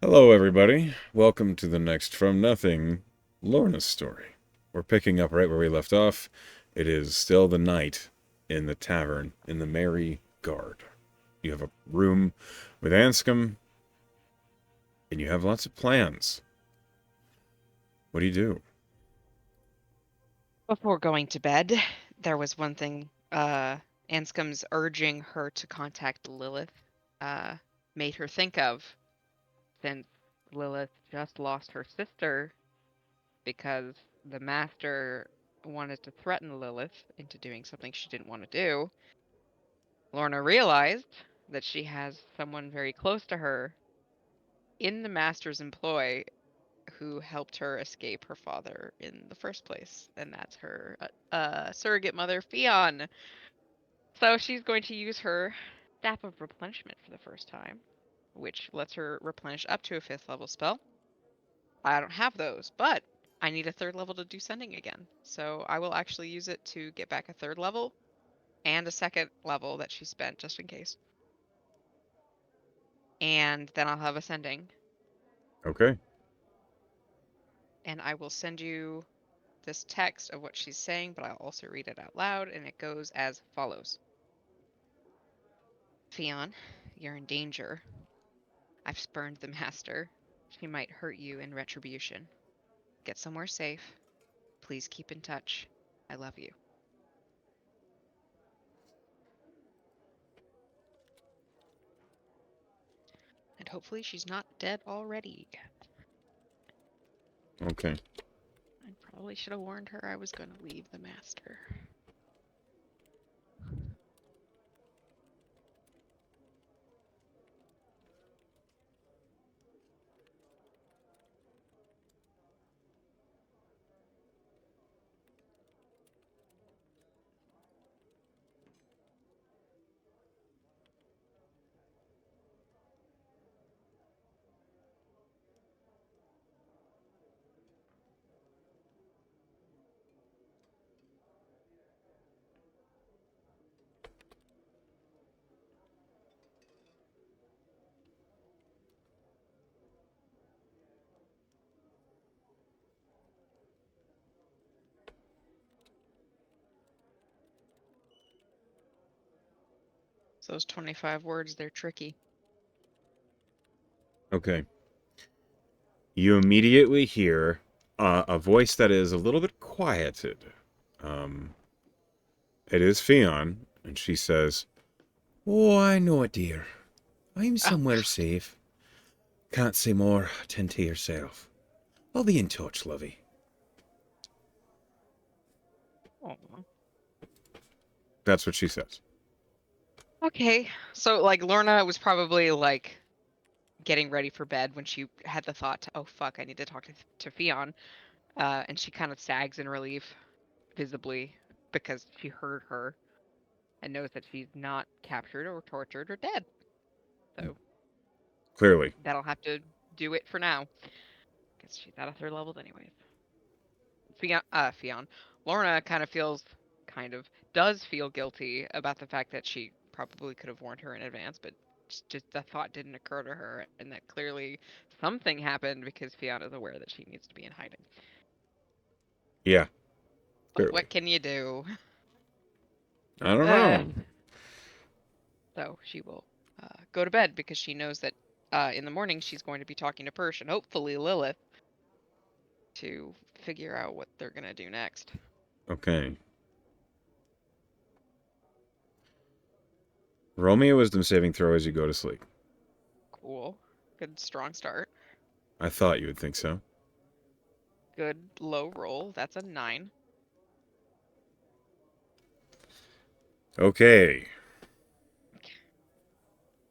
Hello, everybody. Welcome to the next From Nothing Lorna story. We're picking up right where we left off. It is still the night in the tavern in the Merry Guard. You have a room with Anscombe, and you have lots of plans. What do you do? Before going to bed, there was one thing Anscombe's urging her to contact Lilith uh, made her think of, since Lilith just lost her sister because the Master wanted to threaten Lilith into doing something she didn't want to do. Lorna realized that she has someone very close to her in the Master's employ who helped her escape her father in the first place, and that's her surrogate mother, Fionn. So she's going to use her Staff of Replenishment for the first time, which lets her replenish up to a 5th level spell. I don't have those, but I need a 3rd level to do sending again. So I will actually use it to get back a 3rd level and a 2nd level that she spent just in case. And then I'll have a sending. Okay. And I will send you this text of what she's saying, but I'll also read it out loud, and it goes as follows. Fionn, you're in danger. I've spurned the Master. She might hurt you in retribution. Get somewhere safe. Please keep in touch. I love you. And hopefully she's not dead already. Okay. I probably should have warned her I was going to leave the Master. So those 25 words, they're tricky. Okay. You immediately hear a voice that is a little bit quieted. Um, it is Fionn, and she says, "Oh, I know it, dear. I'm Oh, somewhere safe. Can't say more. Tend to yourself. I'll be in touch, lovey." aw. That's what she says. Okay. So, like, Lorna was probably, like, getting ready for bed when she had the thought, oh, fuck, I need to talk to Fionn. And she kind of sags in relief, visibly, because she heard her and knows that she's not captured or tortured or dead. So Clearly. that'll have to do it for now, because she's at a 3rd level anyways. Fionn. Lorna kind of does feel guilty about the fact that she probably could have warned her in advance, but just the thought didn't occur to her, and that clearly something happened because Fionn is aware that she needs to be in hiding. Yeah, But clearly. what can you do? I don't Uh, know. so she will go to bed because she knows that in the morning she's going to be talking to Persh and hopefully Lilith to figure out what they're going to do next. Okay. Roll me a wisdom saving throw as you go to sleep. Cool. Good strong start. I thought you would think so. Good low roll. That's a 9. Okay.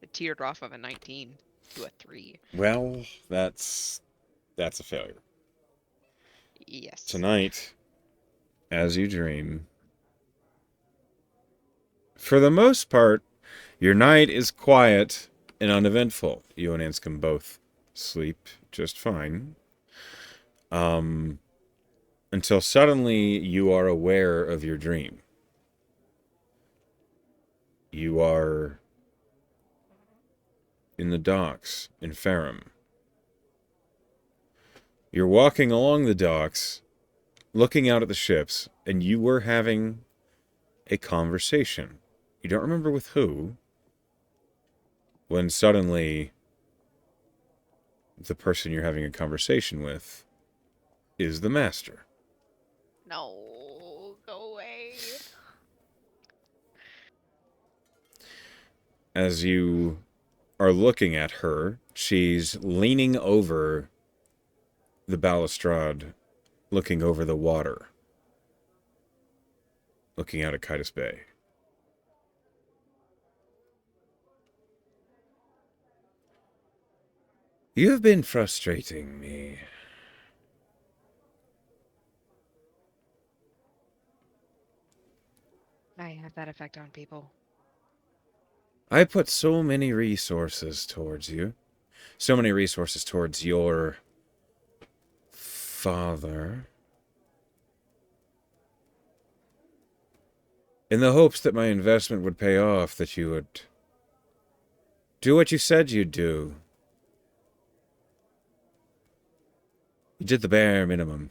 It teetered off of a 19 to a 3. Well, that's a failure. Yes. Tonight, as you dream, for the most part, your night is quiet and uneventful. You and Anscombe both sleep just fine. Um, until suddenly you are aware of your dream. You are in the docks in Ferrum. You're walking along the docks, looking out at the ships, and you were having a conversation. You don't remember with who, when suddenly the person you're having a conversation with is the master. No, go away. As you are looking at her, she's leaning over the balustrade, looking over the water, looking out at Kitus Bay. You've been frustrating me. I have that effect on people. I put so many resources towards you. So many resources towards your father. In the hopes that my investment would pay off, that you would do what you said you'd do. You did the bare minimum.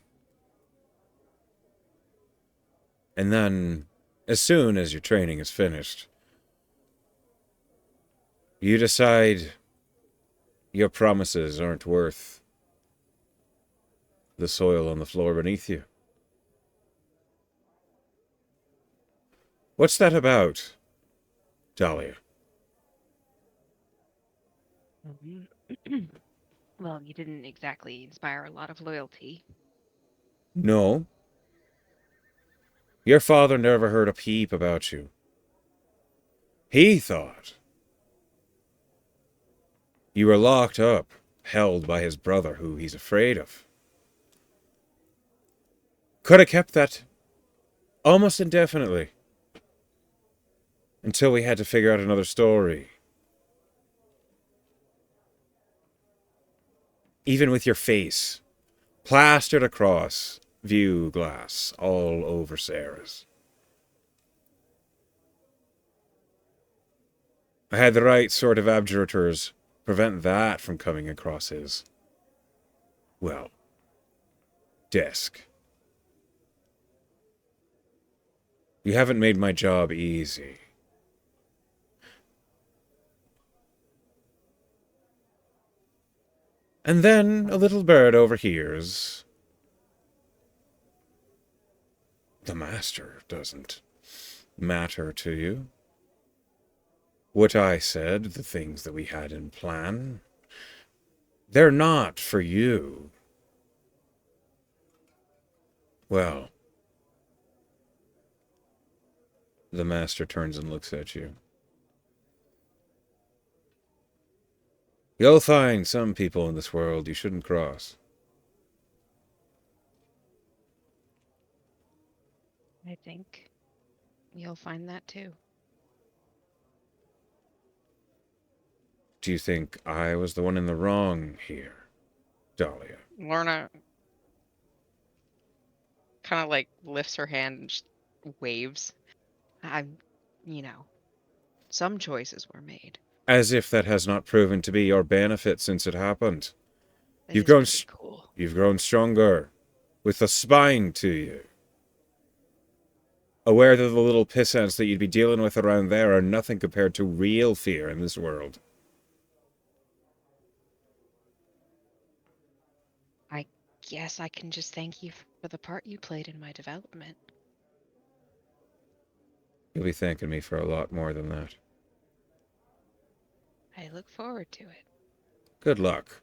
And then, as soon as your training is finished, you decide your promises aren't worth the soil on the floor beneath you. What's that about, Dahlia? Well, you didn't exactly inspire a lot of loyalty. No. Your father never heard a peep about you. He thought you were locked up, held by his brother, who he's afraid of. Could have kept that almost indefinitely. Until we had to figure out another story. Even with your face plastered across view glass all over Sarah's. I had the right sort of abjurators prevent that from coming across his, well, desk. You haven't made my job easy. And then a little bird overhears. The master doesn't matter to you. What I said, the things that we had in plan, they're not for you. Well, the master turns and looks at you. You'll find some people in this world you shouldn't cross. I think you'll find that too. Do you think I was the one in the wrong here, Dahlia? Lorna kind of like lifts her hand and just waves. I'm, you know, some choices were made. As if that has not proven to be your benefit since it happened. It You've is grown, pretty cool. you've grown stronger, with a spine to you. Aware that the little pissants that you'd be dealing with around there are nothing compared to real fear in this world. I guess I can just thank you for the part you played in my development. You'll be thanking me for a lot more than that. I look forward to it. Good luck.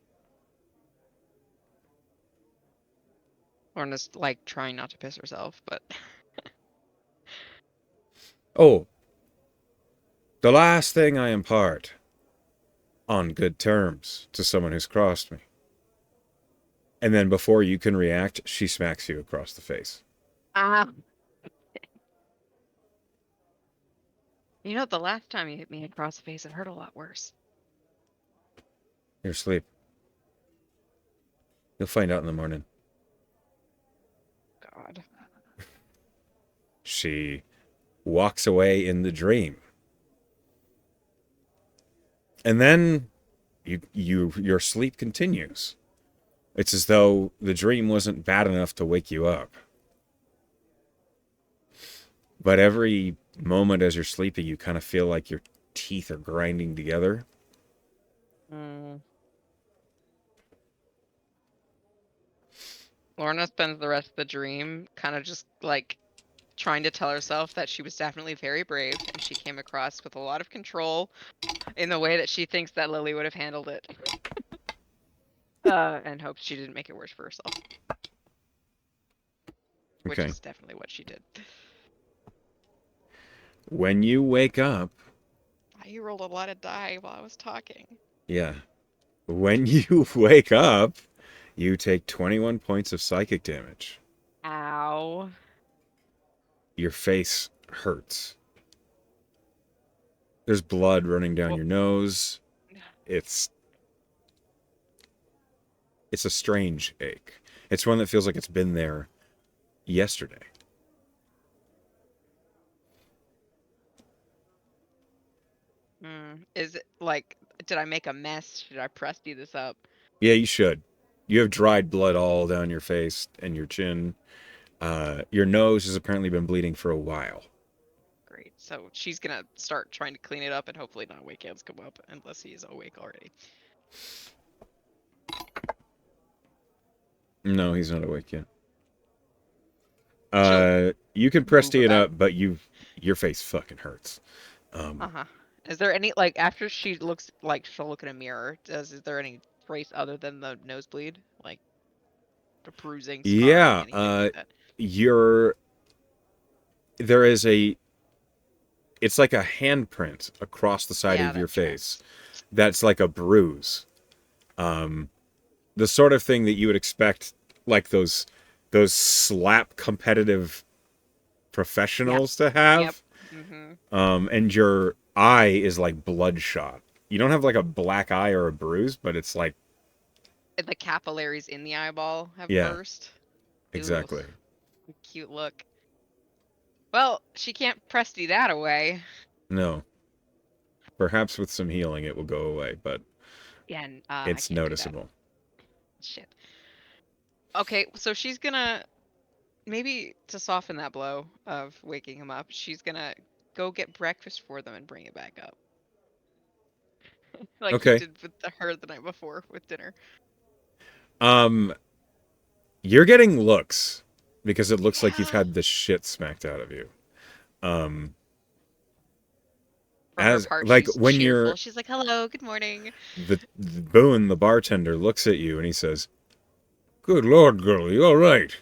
Lorna's like trying not to piss herself, but Oh, the last thing I impart on good terms to someone who's crossed me. And then before you can react, she smacks you across the face. ah, you know, the last time you hit me across the face, it hurt a lot worse. You're asleep. You'll find out in the morning. God. She walks away in the dream. And then your sleep continues. It's as though the dream wasn't bad enough to wake you up. But every moment as you're sleeping, you kind of feel like your teeth are grinding together. Mm. Lorna spends the rest of the dream kind of just like trying to tell herself that she was definitely very brave and she came across with a lot of control in the way that she thinks that Lily would have handled it. And hopes she didn't make it worse for herself, which Okay. is definitely what she did. When you wake up, You rolled a lot of die while I was talking. yeah. When you wake up, you take 21 points of psychic damage. Ow. Your face hurts. There's blood running down Well, your nose. It's it's a strange ache. It's one that feels like it's been there yesterday. is it like, did I make a mess? Should I Presty this up? Yeah, you should. You have dried blood all down your face and your chin. Your nose has apparently been bleeding for a while. Great. So she's gonna start trying to clean it up and hopefully not wake Anscombe up unless he is awake already. No, he's not awake yet. She'll You can move Presti it about. up, but your face fucking hurts. Uh Um, huh. Is there any like after she looks like she'll look in a mirror? Is there any trace other than the nosebleed, like the bruising, scarring, yeah, anything like that? you're there is a it's like a handprint across the side Yeah, of your that face. tracks. That's like a bruise. Um, the sort of thing that you would expect, like those slap competitive Yep. professionals to Yep. have. Mm-hmm. And your eye is like bloodshot. You don't have like a black eye or a bruise, but it's like, The capillaries in the eyeball have yeah, burst. Ooh, exactly. cute look. Well, she can't Presty that away. No, perhaps with some healing it will go away, but Yeah, and I it's can't do that. noticeable. Shit. Okay, so she's gonna maybe to soften that blow of waking him up, she's gonna go get breakfast for them and bring it back up, like he Okay. did with her the night before with dinner. Um, you're getting looks because it looks like you've Yeah. had the shit smacked out of you. Um, For her as part, like she's when you're cheerful. She's like, "Hello, good morning." the Boone, the bartender, looks at you and he says, "Good Lord, girl, you all right?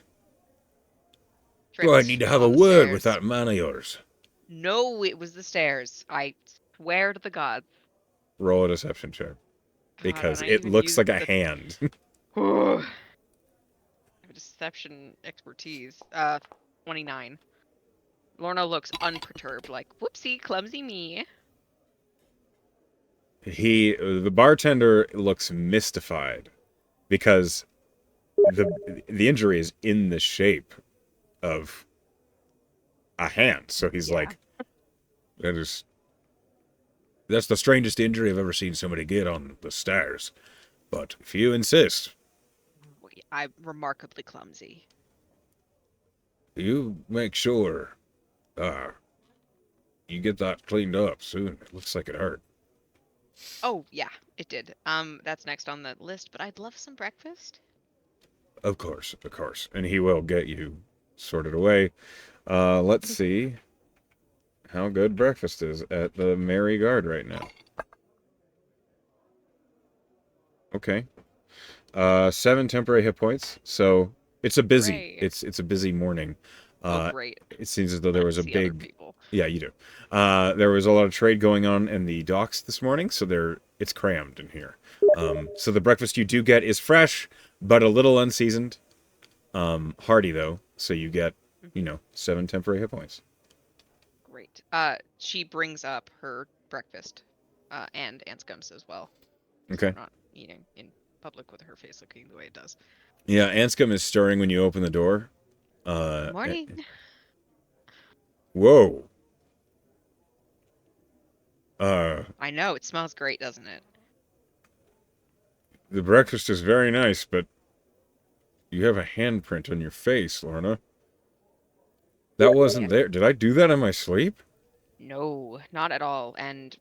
Do I need Tripped to have a on the word with stairs. that man of yours?" No, it was the stairs. I swear to the gods. Roll a deception check God, because and I it even looks used like a the hand. deception expertise. 29. Lorna looks unperturbed, like, "Whoopsie, clumsy me." The bartender looks mystified because the injury is in the shape of a hand. So he's Yeah. like, that is that's the strangest injury I've ever seen somebody get on the stairs. But if you insist, I'm remarkably clumsy. you make sure uh you get that cleaned up soon. It looks like it hurt. Oh, yeah, it did. That's next on the list, but I'd love some breakfast. Of course, of course. And he will get you sorted away. Let's see how good breakfast is at the Merry Guard right now. Okay. 7 temporary hit points. So Hooray. it's a busy morning. Oh, Uh, great. it seems as though I there get was to a see other big, people. yeah, you do. There was a lot of trade going on in the docks this morning, so it's crammed in here. So the breakfast you do get is fresh, but a little unseasoned. Hearty though, so you get, Mhm. 7 temporary hit points. Great. She brings up her breakfast, and Anscombe's as well, so Okay. we're not eating in public with her face looking the way it does. Yeah, Anscombe is stirring when you open the door. Eh, Morning. whoa. Uh, I know, it smells great, doesn't it? the breakfast is very nice, but You have a handprint on your face, Lorna. That wasn't Yeah. there. Did I do that in my sleep? No, not at all. And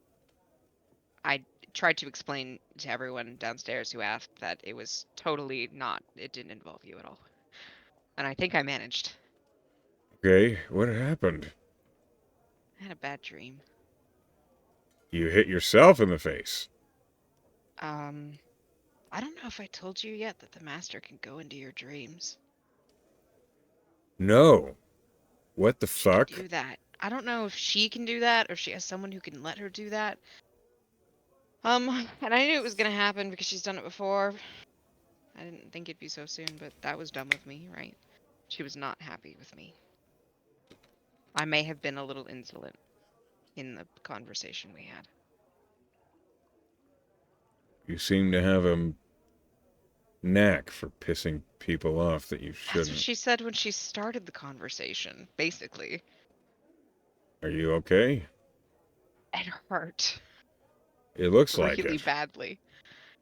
I tried to explain to everyone downstairs who asked that it was totally not, it didn't involve you at all. And I think I managed. Okay, what happened? I had a bad dream. You hit yourself in the face. Um, I don't know if I told you yet that the master can go into your dreams. No. What the She can fuck? do that. I don't know if she can do that or if she has someone who can let her do that. And I knew it was gonna happen because she's done it before. I didn't think it'd be so soon, but that was dumb of me, right? She was not happy with me. I may have been a little insolent in the conversation we had. You seem to have a knack for pissing people off that you That's what shouldn't. she said when she started the conversation, basically. Are you okay? It hurt It looks like really it. badly.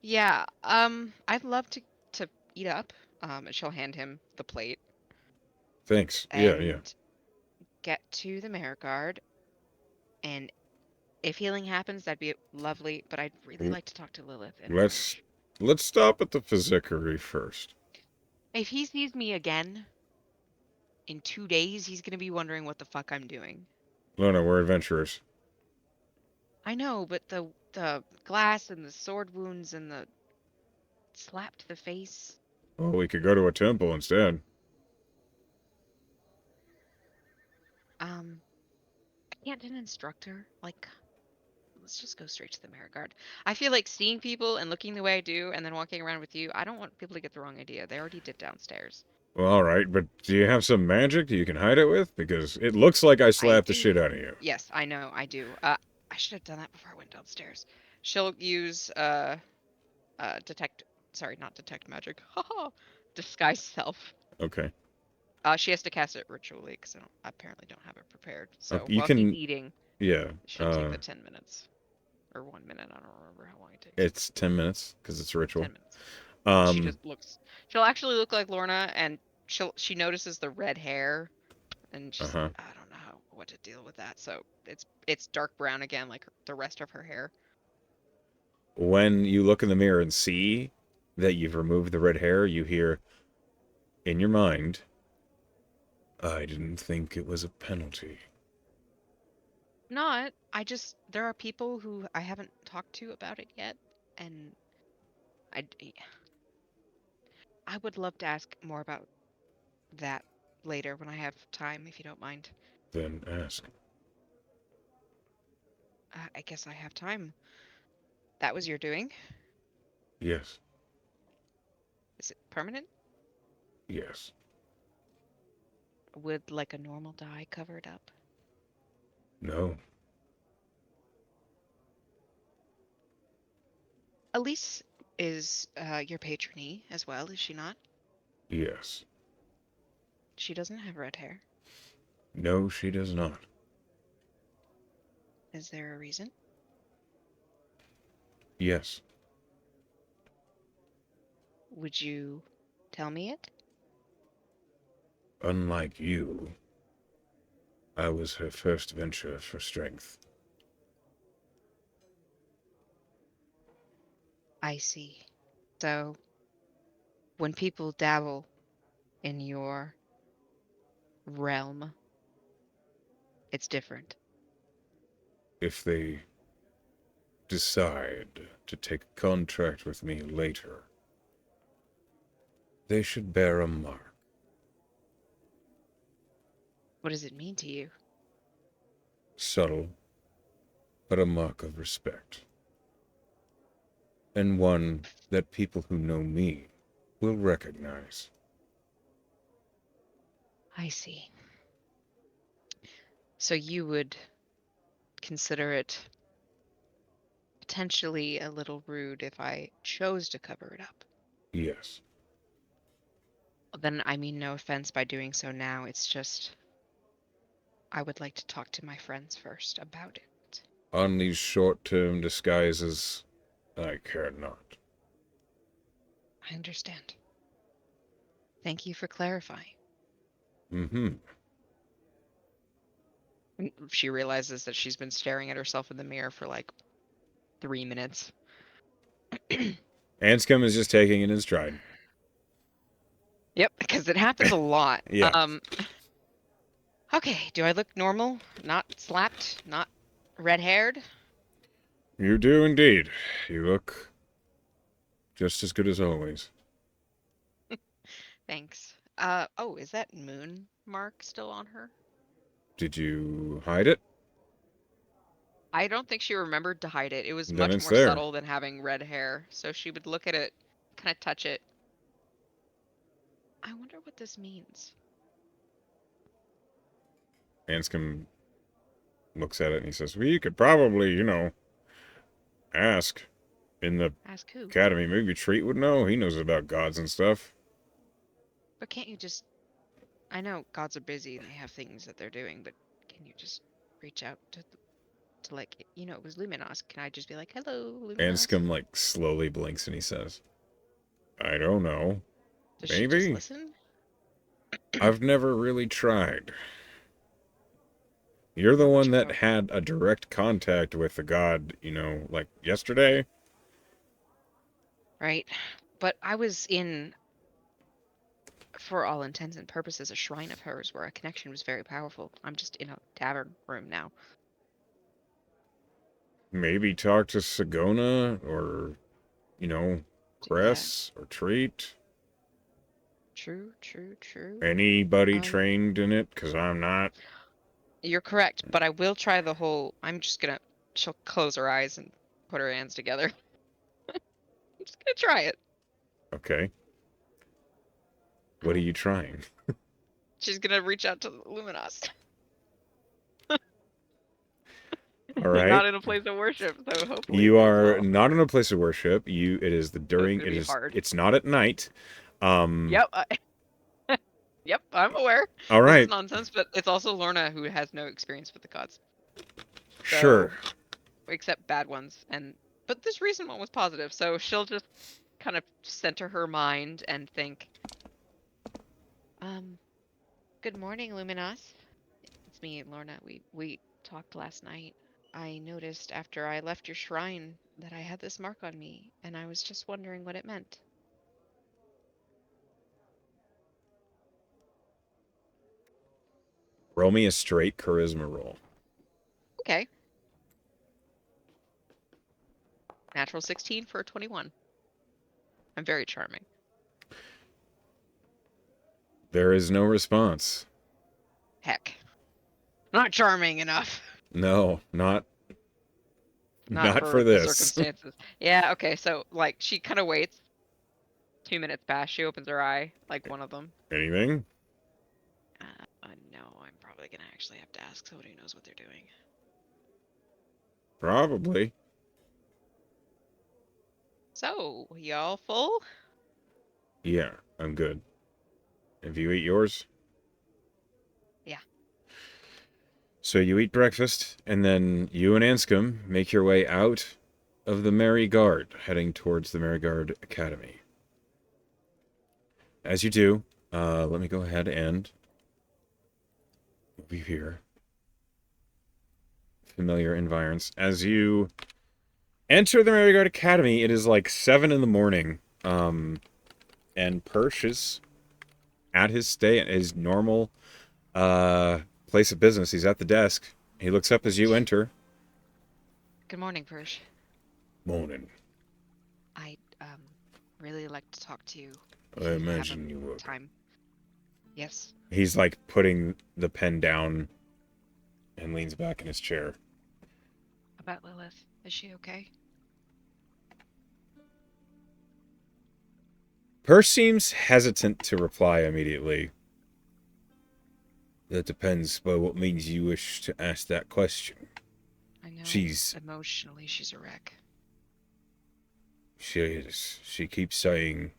Yeah, I'd love to eat up. And she'll hand him the plate Thanks. Yeah, yeah. and get to the Mare Guard. And if healing happens, that'd be lovely. But I'd really L- like to talk to Lilith and let's arrange. let's stop at the physicary first. If he sees me again in 2 days, he's gonna be wondering what the fuck I'm doing. Lorna, we're adventurers. I know, but the glass and the sword wounds and the slap to the face. Well, we could go to a temple instead. Um, I can't an instructor. Like, let's just go straight to the Merit Guard. I feel like seeing people and looking the way I do and then walking around with you, I don't want people to get the wrong idea. They already did downstairs. Well, all right, but do you have some magic that you can hide it with? Because it looks like I I slapped the shit do. out of you. Yes, I know, I do. I should have done that before I went downstairs. She'll use detect sorry, not detect magic. Haha. Disguise self. Okay. She has to cast it ritually because I apparently don't have it prepared. So You while he's can, eating, yeah. it should take the 10 minutes or 1 minute. I don't remember how long it takes. It's 10 minutes because it's a ritual. 10 minutes. She Um. just looks. She'll actually look like Lorna, and she notices the red hair, and Uh she's huh. I don't know what to deal with that. So it's dark brown again, like the rest of her hair. When you look in the mirror and see that you've removed the red hair, you hear in your mind, "I didn't think it was a penalty." Not. I just there are people who I haven't talked to about it yet, and I I would love to ask more about that later when I have time, if you don't mind. Then ask. I guess I have time. That was your doing? Yes. Is it permanent? Yes. Would like a normal dye cover it up? No. Elise is your patronee as well, is she not? Yes. She doesn't have red hair. No, she does not. Is there a reason? Yes. Would you tell me it? Unlike you, I was her first venture for strength. I see. So, when people dabble in your realm, it's different. If they decide to take a contract with me later, they should bear a mark. What does it mean to you? Subtle, but a mark of respect. And one that people who know me will recognize. I see. So you would consider it potentially a little rude if I chose to cover it up. Yes. Then I mean no offense by doing so now. It's just I would like to talk to my friends first about it. On these short-term disguises, I care not. I understand. Thank you for clarifying. Mm-hmm. And she realizes that she's been staring at herself in the mirror for like 3 minutes. Anscombe is just taking it in stride. Yep, because it happens a lot. Yeah, Okay, do I look normal? Not slapped? Not red-haired? you do indeed. You look just as good as always. Thanks. Oh, is that moon mark still on her? Did you hide it? I don't think she remembered to hide it. It was Then much it's more there. subtle than having red hair, so she would look at it, kind of touch it. I wonder what this means. Anscombe looks at it and he says, "We could probably, ask in the Ask who? academy. Maybe Treat would know. He knows about gods and stuff." But can't you just... I know gods are busy and they have things that they're doing, but can you just reach out to like, it was Luminos. Can I just be like, hello, Luminos? Anscombe, like, slowly blinks and he says, "I don't know. Does she just Maybe? listen? I've never really tried. You're the Not one much of that a... had a direct contact with the god, like yesterday." Right. But I was in, for all intents and purposes, a shrine of hers where a connection was very powerful. I'm just in a tavern room now. Maybe talk to Sagona or, you know, Do that. Cress or Treat. True, true, true. Anybody Um, trained in it? Because I'm not. you're correct, but I will try the whole... I'm just gonna... She'll close her eyes and put her hands together. I'm just gonna try it. Okay. What are Um, you trying? she's gonna reach out to Luminos. All You're right. not in a place of worship, so hopefully it You goes are well. not in a place of worship. It is the So it's during, gonna be hard. it's not at night. Um, Yep, yep, I'm aware. all This is right. nonsense, but it's also Lorna who has no experience with the gods. Sure. So, except bad ones. But this recent one was positive, so she'll just kind of center her mind and think, um, good morning, Luminos. It's me, Lorna. We talked last night. I noticed after I left your shrine that I had this mark on me, and I was just wondering what it meant. Roll me a straight charisma roll. Okay. Natural 16 for a 21. I'm very charming. There is no response. Heck. Not charming enough. No, not Not not for for the this. circumstances. Yeah, okay, so like she kind of waits. 2 minutes pass. She opens her eye, like one of them. Anything? No, I'm probably gonna actually have to ask somebody who knows what they're doing. Probably. So, y'all full? Yeah, I'm good. Have you eat yours? Yeah. So you eat breakfast, and then you and Anscombe make your way out of the Merry Guard, heading towards the Merry Guard Academy. As you do, let me go ahead and move you here. Familiar environs. As you enter the Merry Guard Academy, it is like 7 in the morning, and Persh is at his normal place of business. He's at the desk. He looks up as you enter. Good morning, Persh. Morning. I really like to talk to you I if you have a imagine you would. time. Yes. He's like putting the pen down and leans back in his chair. About Lilith. Is she okay? Persh seems hesitant to reply immediately. That depends by what means you wish to ask that question. I know She's emotionally she's a wreck. She is. She keeps saying.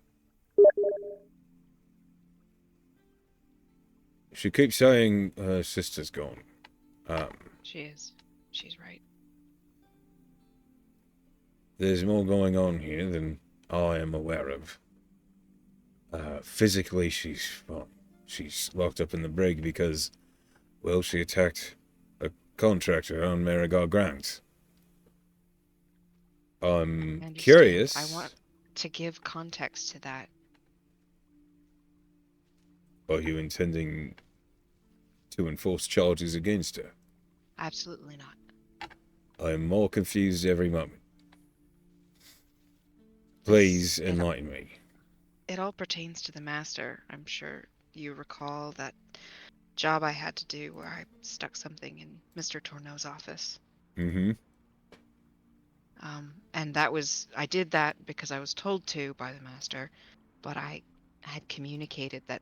She keeps saying her sister's gone. Um, She is. She's right. there's more going on here than I am aware of. Physically, she's fine. She's locked up in the brig because, well, she attacked a contractor on Marigot grounds. I'm I understand. I want curious, to give context to that. are you intending to enforce charges against her? Absolutely not. I am more confused every moment. This Please it enlighten me. it all pertains to the master. I'm sure you recall that job I had to do where I stuck something in Mr. Tourneau's office. Mm-hmm. And I did that because I was told to by the master, but I had communicated that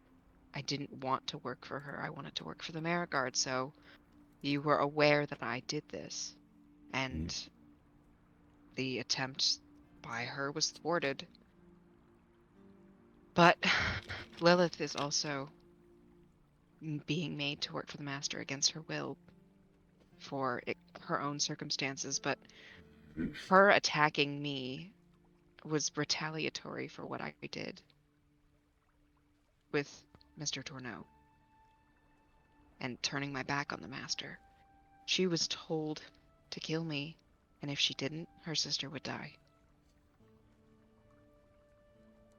I didn't want to work for her. I wanted to work for the Marigard, so you were aware that I did this, and the attempt by her was thwarted. But Lilith is also being made to work for the master against her will for her own circumstances, but her attacking me was retaliatory for what I did with Mr. Tourneau and turning my back on the master. She was told to kill me, and if she didn't, her sister would die.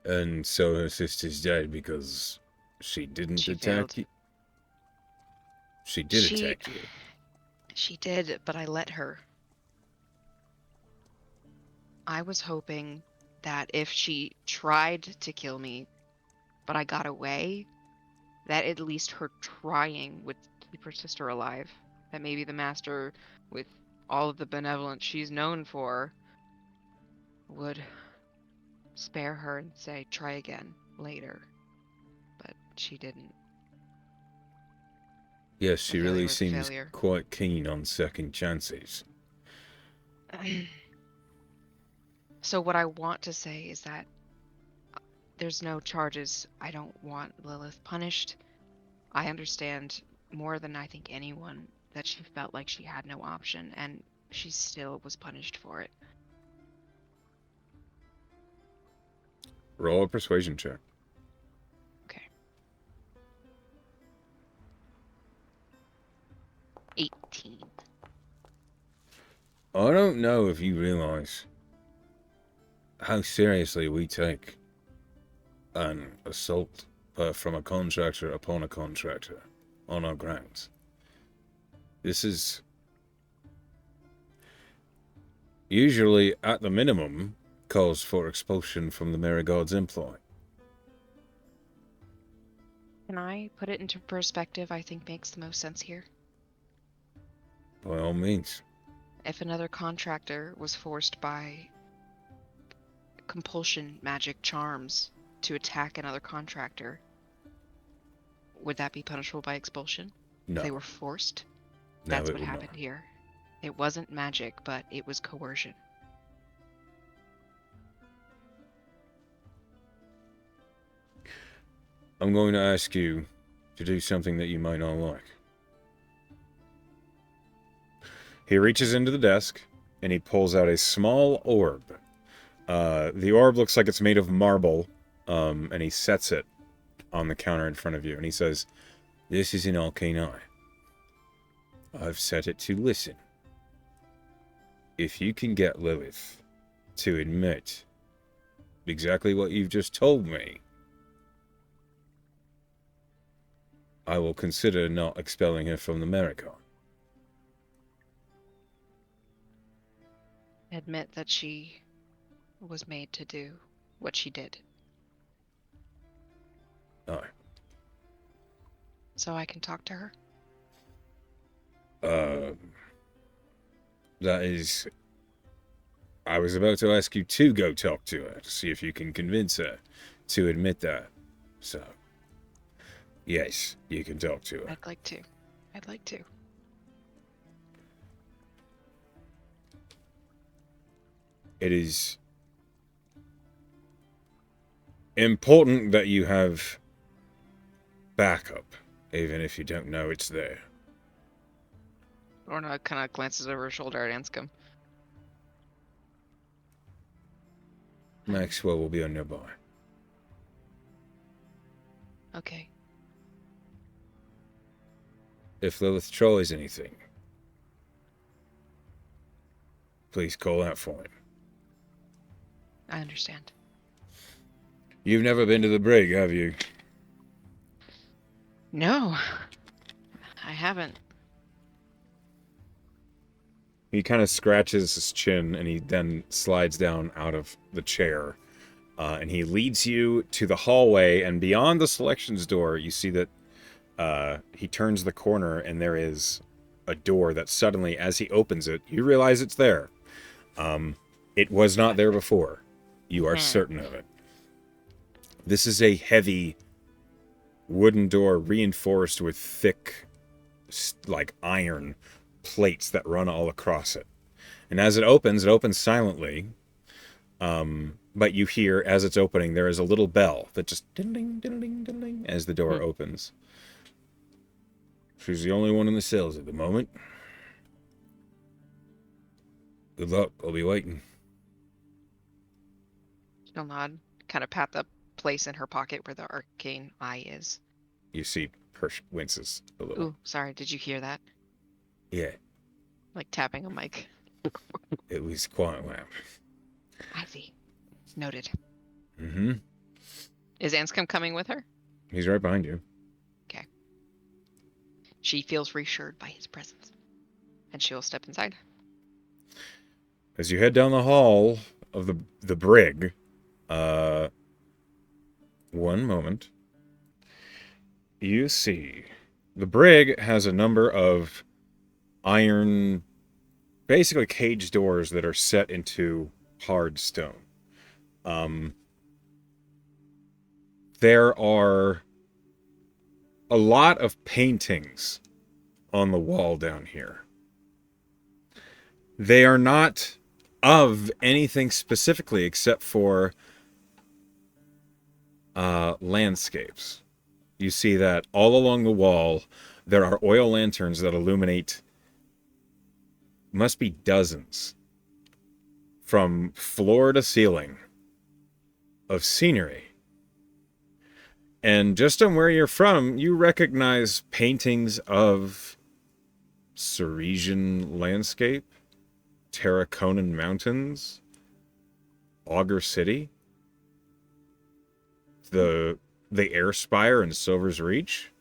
And so her sister's dead because she didn't She failed. attack you? She did She attack you. she did, but I let her. I was hoping that if she tried to kill me, but I got away, that at least her trying would keep her sister alive. That maybe the master, with all of the benevolence she's known for, would spare her and say, try again later. But she didn't. Yes, The she failure really was a seems failure. quite keen on second chances. So, what I want to say is that there's no charges. I don't want Lilith punished. I understand more than I think anyone that she felt like she had no option, and she still was punished for it. Roll a persuasion check. Okay. 18. I don't know if you realize how seriously we take an assault from a contractor upon a contractor on our grounds. This is usually, at the minimum, cause for expulsion from the Marigard's employ. Can I put it into perspective? I think makes the most sense here. By all means. If another contractor was forced by compulsion magic charms to attack another contractor, would that be punishable by expulsion? If No. they were forced? No, That's it what would not. happened here. It wasn't magic, but it was coercion. I'm going to ask you to do something that you might not like. He reaches into the desk and he pulls out a small orb. The orb looks like it's made of marble, and he sets it on the counter in front of you and he says, "This is an arcane eye. I've set it to listen. If you can get Lilith to admit exactly what you've just told me, I will consider not expelling her from the Maricon." Admit that she was made to do what she did. Aye. So I can talk to her? Uh, that is... I was about to ask you to go talk to her, to see if you can convince her to admit that. So, yes, you can talk to her. I'd like to. I'd like to. It is important that you have backup, even if you don't know it's there. Lorna kind of glances over her shoulder at Anscombe. Maxwell will be on nearby. Okay. If Lilith trolls anything, please call out for him. I understand. You've never been to the brig, have you? No, I haven't. He kind of scratches his chin and he then slides down out of the chair. And he leads you to the hallway, and beyond the selections door, you see that he turns the corner, and there is a door that suddenly, as he opens it, you realize it's there. It was not there before. You are certain of it. This is a heavy wooden door reinforced with thick, like iron plates that run all across it. And as it opens silently. But you hear, as it's opening, there is a little bell that just ding, ding, ding, ding, ding, as the door opens. She's the only one in the cells at the moment. Good luck. I'll be waiting. She'll nod, kind of pat the place in her pocket where the arcane eye is. You see, Hirsch winces a little. Ooh, sorry, did you hear that? Yeah, Like tapping a mic. it was quite loud. I see. Noted. Mm-hmm. Is Anscombe coming with her? He's right behind you. Okay. She feels reassured by his presence, and she will step inside. As you head down the hall of the brig, one moment, you see the brig has a number of iron, basically cage doors that are set into hard stone. There are a lot of paintings on the wall down here. They are not of anything specifically except for landscapes. You see that all along the wall there are oil lanterns that illuminate, must be dozens, from floor to ceiling of scenery. And just on where you're from, you recognize paintings of Ceresian landscape, Terraconan Mountains, Augur City, the Air Spire and Silver's Reach.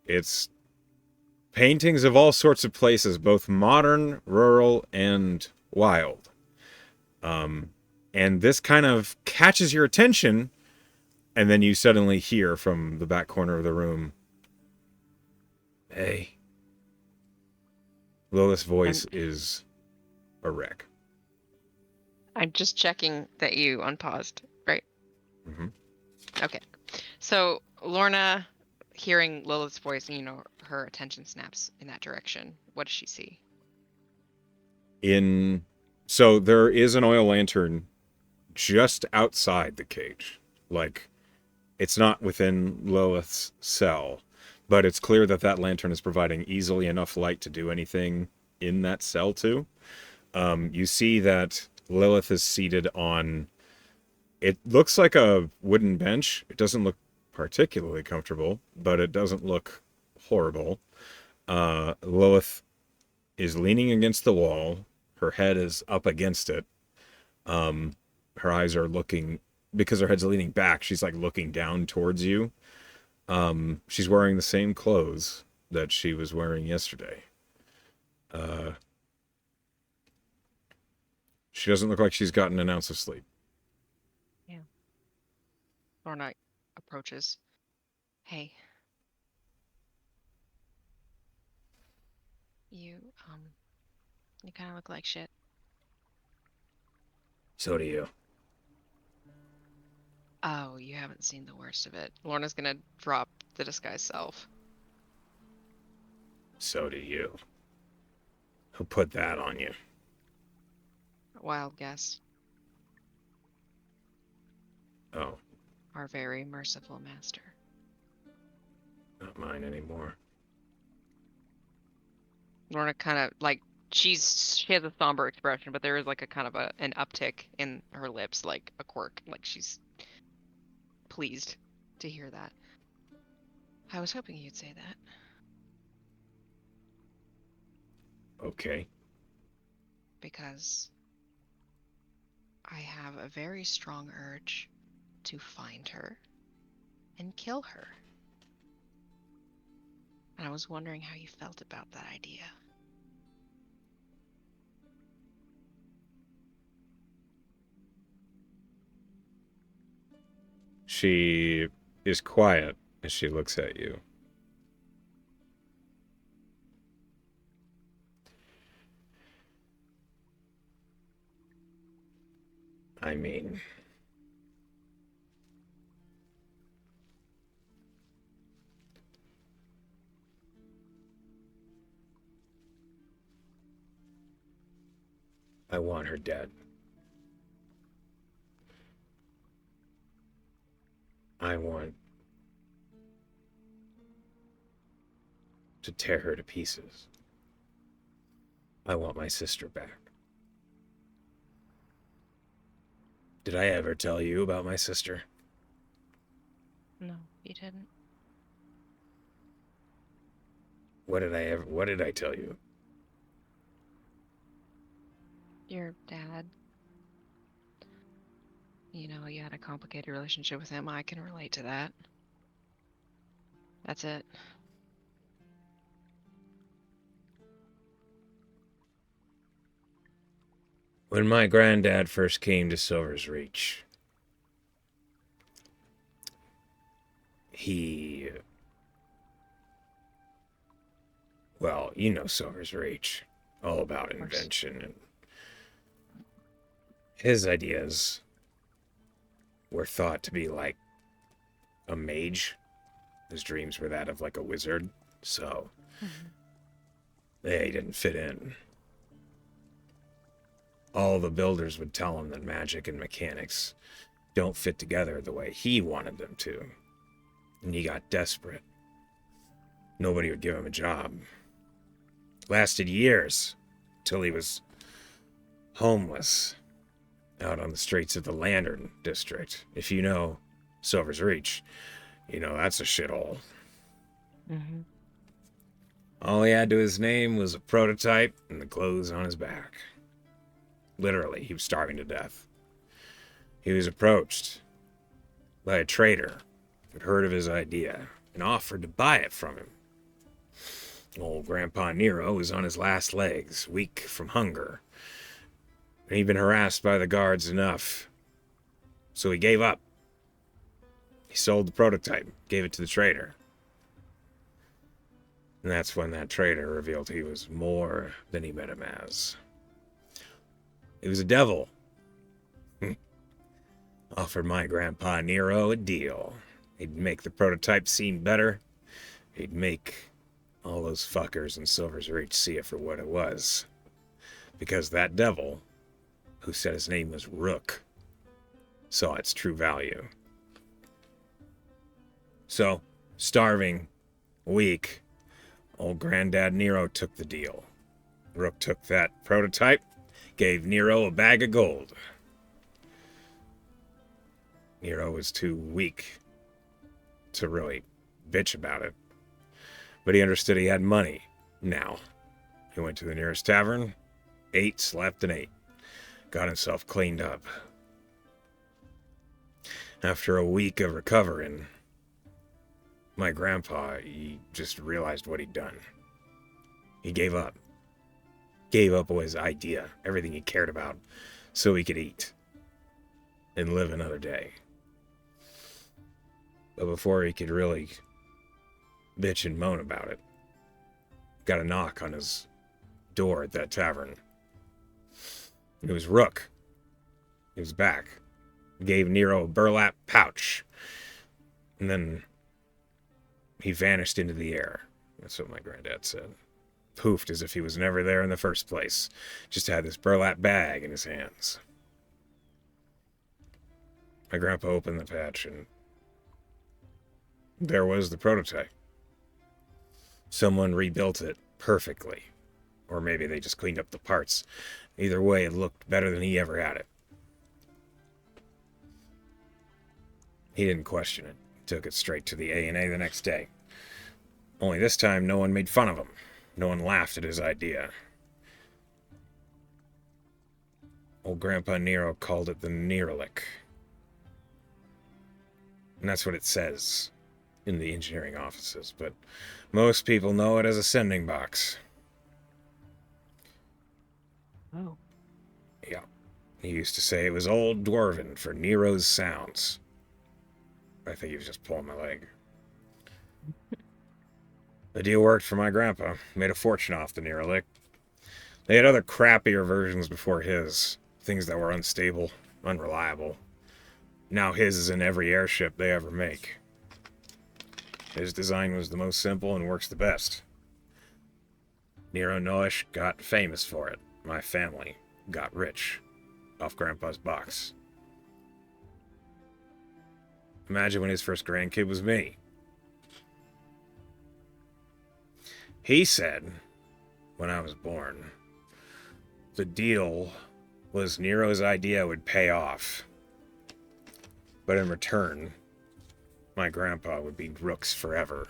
It's paintings of all sorts of places, both modern, rural, and wild. And this kind of catches your attention, and then you suddenly hear from the back corner of the room, "Hey." Lilith's voice is a wreck. I'm just checking that you unpaused, right? Mm-hmm. Okay. So Lorna, hearing Lilith's voice, and her attention snaps in that direction. What does she see? So there is an oil lantern just outside the cage. Like, it's not within Lilith's cell, but it's clear that that lantern is providing easily enough light to do anything in that cell too. You see that Lilith is seated on, it looks like a wooden bench. It doesn't look particularly comfortable, but it doesn't look horrible. Lilith is leaning against the wall. Her head is up against it. Her eyes are looking, because her head's leaning back, she's like looking down towards you. She's wearing the same clothes that she was wearing yesterday. She doesn't look like she's gotten an ounce of sleep. Yeah. Lorna approaches. Hey. You, you kind of look like shit. So do you. Oh, you haven't seen the worst of it. Lorna's gonna drop the disguise self. So do you. Who put that on you? Wild guess. Oh, Our very merciful master. not mine anymore. Lorna kind of like she has a somber expression, but there is like a kind of an uptick in her lips, like a quirk, like she's pleased to hear that. I was hoping you'd say that. Okay. Because I have a very strong urge to find her and kill her. And I was wondering how you felt about that idea. She is quiet as she looks at you. I mean, I want her dead. I want to tear her to pieces. I want my sister back. Did I ever tell you about my sister? No, you didn't. What did I tell you? Your dad. You know, you had a complicated relationship with him. I can relate to that. That's it. When my granddad first came to Silver's Reach, he... Well, you know Silver's Reach. All about invention, and his ideas were thought to be like a mage. His dreams were that of like a wizard, so they didn't fit in. All the builders would tell him that magic and mechanics don't fit together the way he wanted them to. And he got desperate. Nobody would give him a job. Lasted years till he was homeless out on the streets of the Lantern District. If you know Silver's Reach, you know that's a shithole. Mm-hmm. All he had to his name was a prototype and the clothes on his back. Literally, he was starving to death. He was approached by a trader who'd heard of his idea and offered to buy it from him. Old Grandpa Nero was on his last legs, weak from hunger, and he'd been harassed by the guards enough, so he gave up. He sold the prototype, gave it to the trader. And that's when that trader revealed he was more than he met him as. He was a devil. Offered my Grandpa Nero a deal. He'd make the prototype seem better. He'd make all those fuckers in Silver's Reach see it for what it was. Because that devil, who said his name was Rook, saw its true value. So, starving, weak, old Granddad Nero took the deal. Rook took that prototype, gave Nero a bag of gold. Nero was too weak to really bitch about it. But he understood he had money now. He went to the nearest tavern, ate, slept, and ate. Got himself cleaned up. After a week of recovering, my grandpa, he just realized what he'd done. He gave up. Gave up his idea, everything he cared about, so he could eat and live another day. But before he could really bitch and moan about it, got a knock on his door at that tavern. It was Rook. He was back. Gave Nero a burlap pouch. And then he vanished into the air. That's what my granddad said. Poofed as if he was never there in the first place. Just had this burlap bag in his hands. My grandpa opened the patch and there was the prototype. Someone rebuilt it perfectly. Or maybe they just cleaned up the parts. Either way, it looked better than he ever had it. He didn't question it. Took it straight to the A&A the next day. Only this time, no one made fun of him. No one laughed at his idea. Old Grandpa Nero called it the Neuralic. And that's what it says in the engineering offices, but most people know it as a sending box. Oh. Yeah. He used to say it was Old Dwarven for Nero's sounds. I think he was just pulling my leg. The deal worked for my grandpa. Made a fortune off the Neuralic. They had other crappier versions before his. Things that were unstable, unreliable. Now his is in every airship they ever make. His design was the most simple and works the best. Nero Noash got famous for it. My family got rich off Grandpa's box. Imagine when his first grandkid was me. He said, when I was born, the deal was Nero's idea would pay off. But in return, my grandpa would be Rook's forever.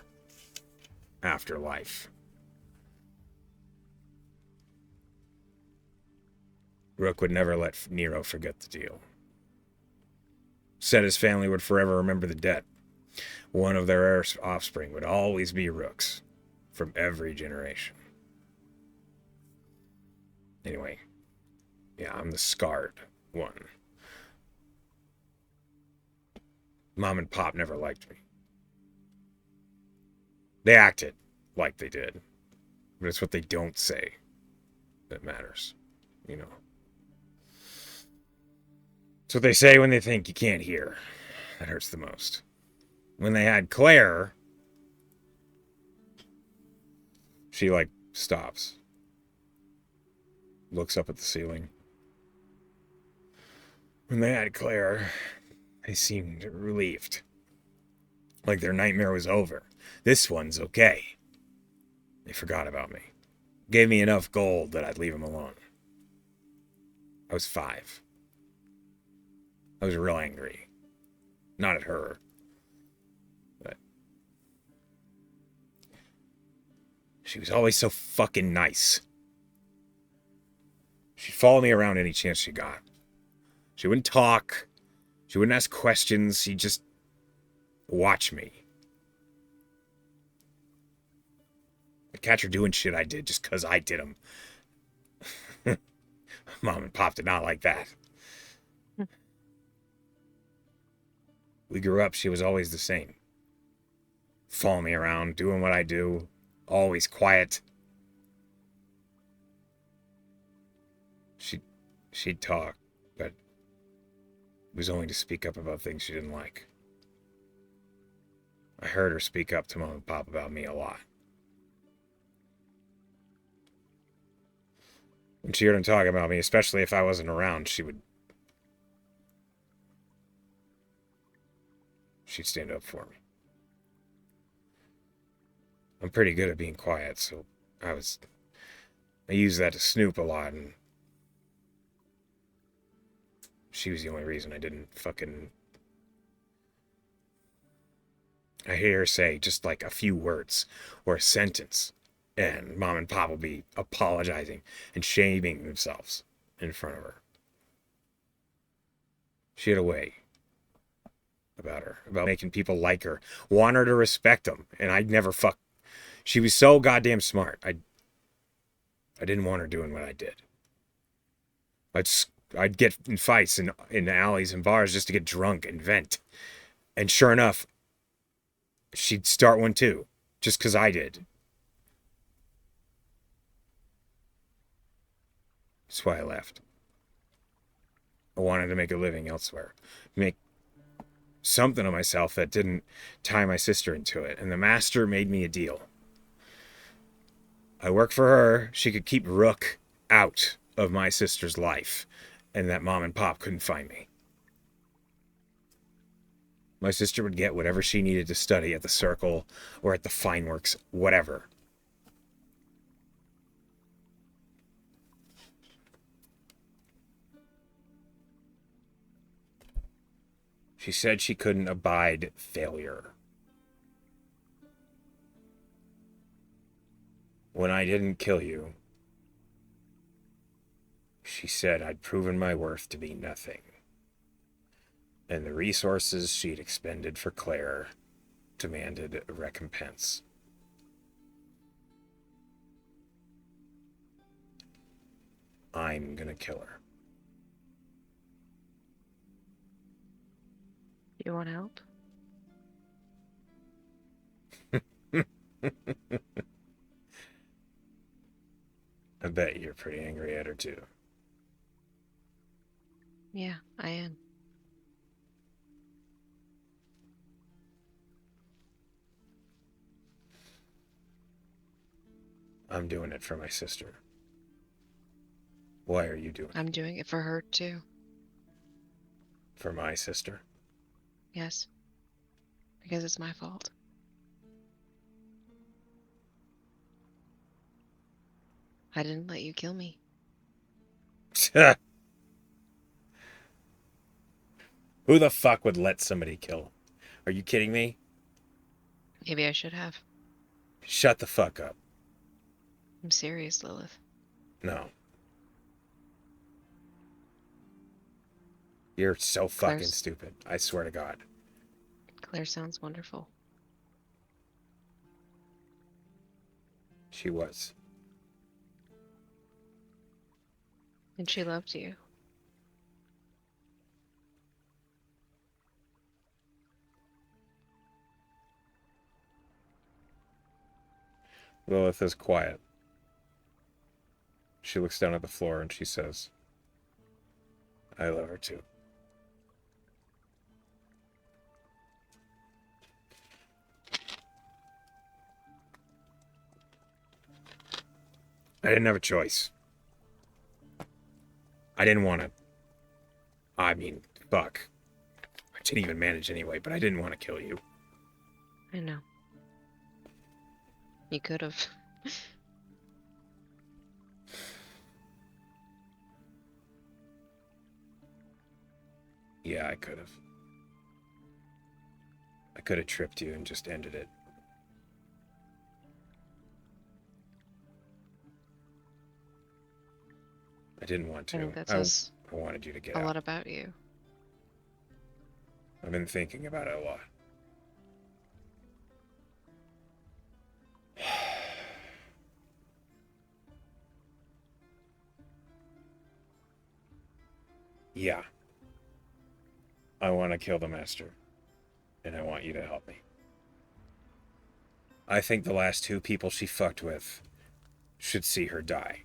After life. Rook would never let Nero forget the deal. Said his family would forever remember the debt. One of their offspring would always be Rooks. From every generation. Anyway. Yeah, I'm the scarred one. Mom and Pop never liked me. They acted like they did. But it's what they don't say that matters. You know. It's what they say when they think you can't hear. That hurts the most. When they had Claire, she, stops. Looks up at the ceiling. When they had Claire, they seemed relieved. Like their nightmare was over. This one's okay. They forgot about me. Gave me enough gold that I'd leave them alone. I was 5. I was real angry. Not at her. But she was always so fucking nice. She'd follow me around any chance she got. She wouldn't talk. She wouldn't ask questions. She'd just watch me. I'd catch her doing shit I did just because I did them. Mom and Pop did not like that. We grew up, she was always the same. Following me around, doing what I do. Always quiet. She'd talk, but it was only to speak up about things she didn't like. I heard her speak up to Mom and Pop about me a lot. When she heard him talking about me, especially if I wasn't around, she'd stand up for me. I'm pretty good at being quiet, so I used that to snoop a lot, and she was the only reason I didn't fucking... I hear her say just a few words or a sentence, and Mom and Pop will be apologizing and shaming themselves in front of her. She had a way about her, about making people like her, want her to respect them, and I'd never fuck. She was so goddamn smart. I didn't want her doing what I did. I'd get in fights in alleys and bars just to get drunk and vent. And sure enough, she'd start one too, just because I did. That's why I left. I wanted to make a living elsewhere. Make something of myself that didn't tie my sister into it. And the master made me a deal. I worked for her. She could keep Rook out of my sister's life. And that Mom and Pop couldn't find me. My sister would get whatever she needed to study at the Circle or at the Fine Works, whatever. She said she couldn't abide failure. When I didn't kill you, she said I'd proven my worth to be nothing. And the resources she'd expended for Claire demanded a recompense. I'm gonna kill her. You want help? I bet you're pretty angry at her too. Yeah, I am. I'm doing it for my sister. Why are you doing it? I'm doing it for her too. For my sister? Yes. Because it's my fault. I didn't let you kill me. Who the fuck would let somebody kill him? Are you kidding me? Maybe I should have. Shut the fuck up. I'm serious, Lilith. No. You're so fucking Claire's stupid. I swear to God. Claire sounds wonderful. She was. And she loved you. Lilith is quiet. She looks down at the floor and she says, I love her too. I didn't have a choice. I didn't want to. I mean, fuck. I didn't even manage anyway, but I didn't want to kill you. I know. You could have. Yeah, I could have. I could have tripped you and just ended it. I didn't want I to. think that says I wanted you to get a out. lot about you. I've been thinking about it a lot. Yeah. I want to kill the master. And I want you to help me. I think the last two people she fucked with should see her die.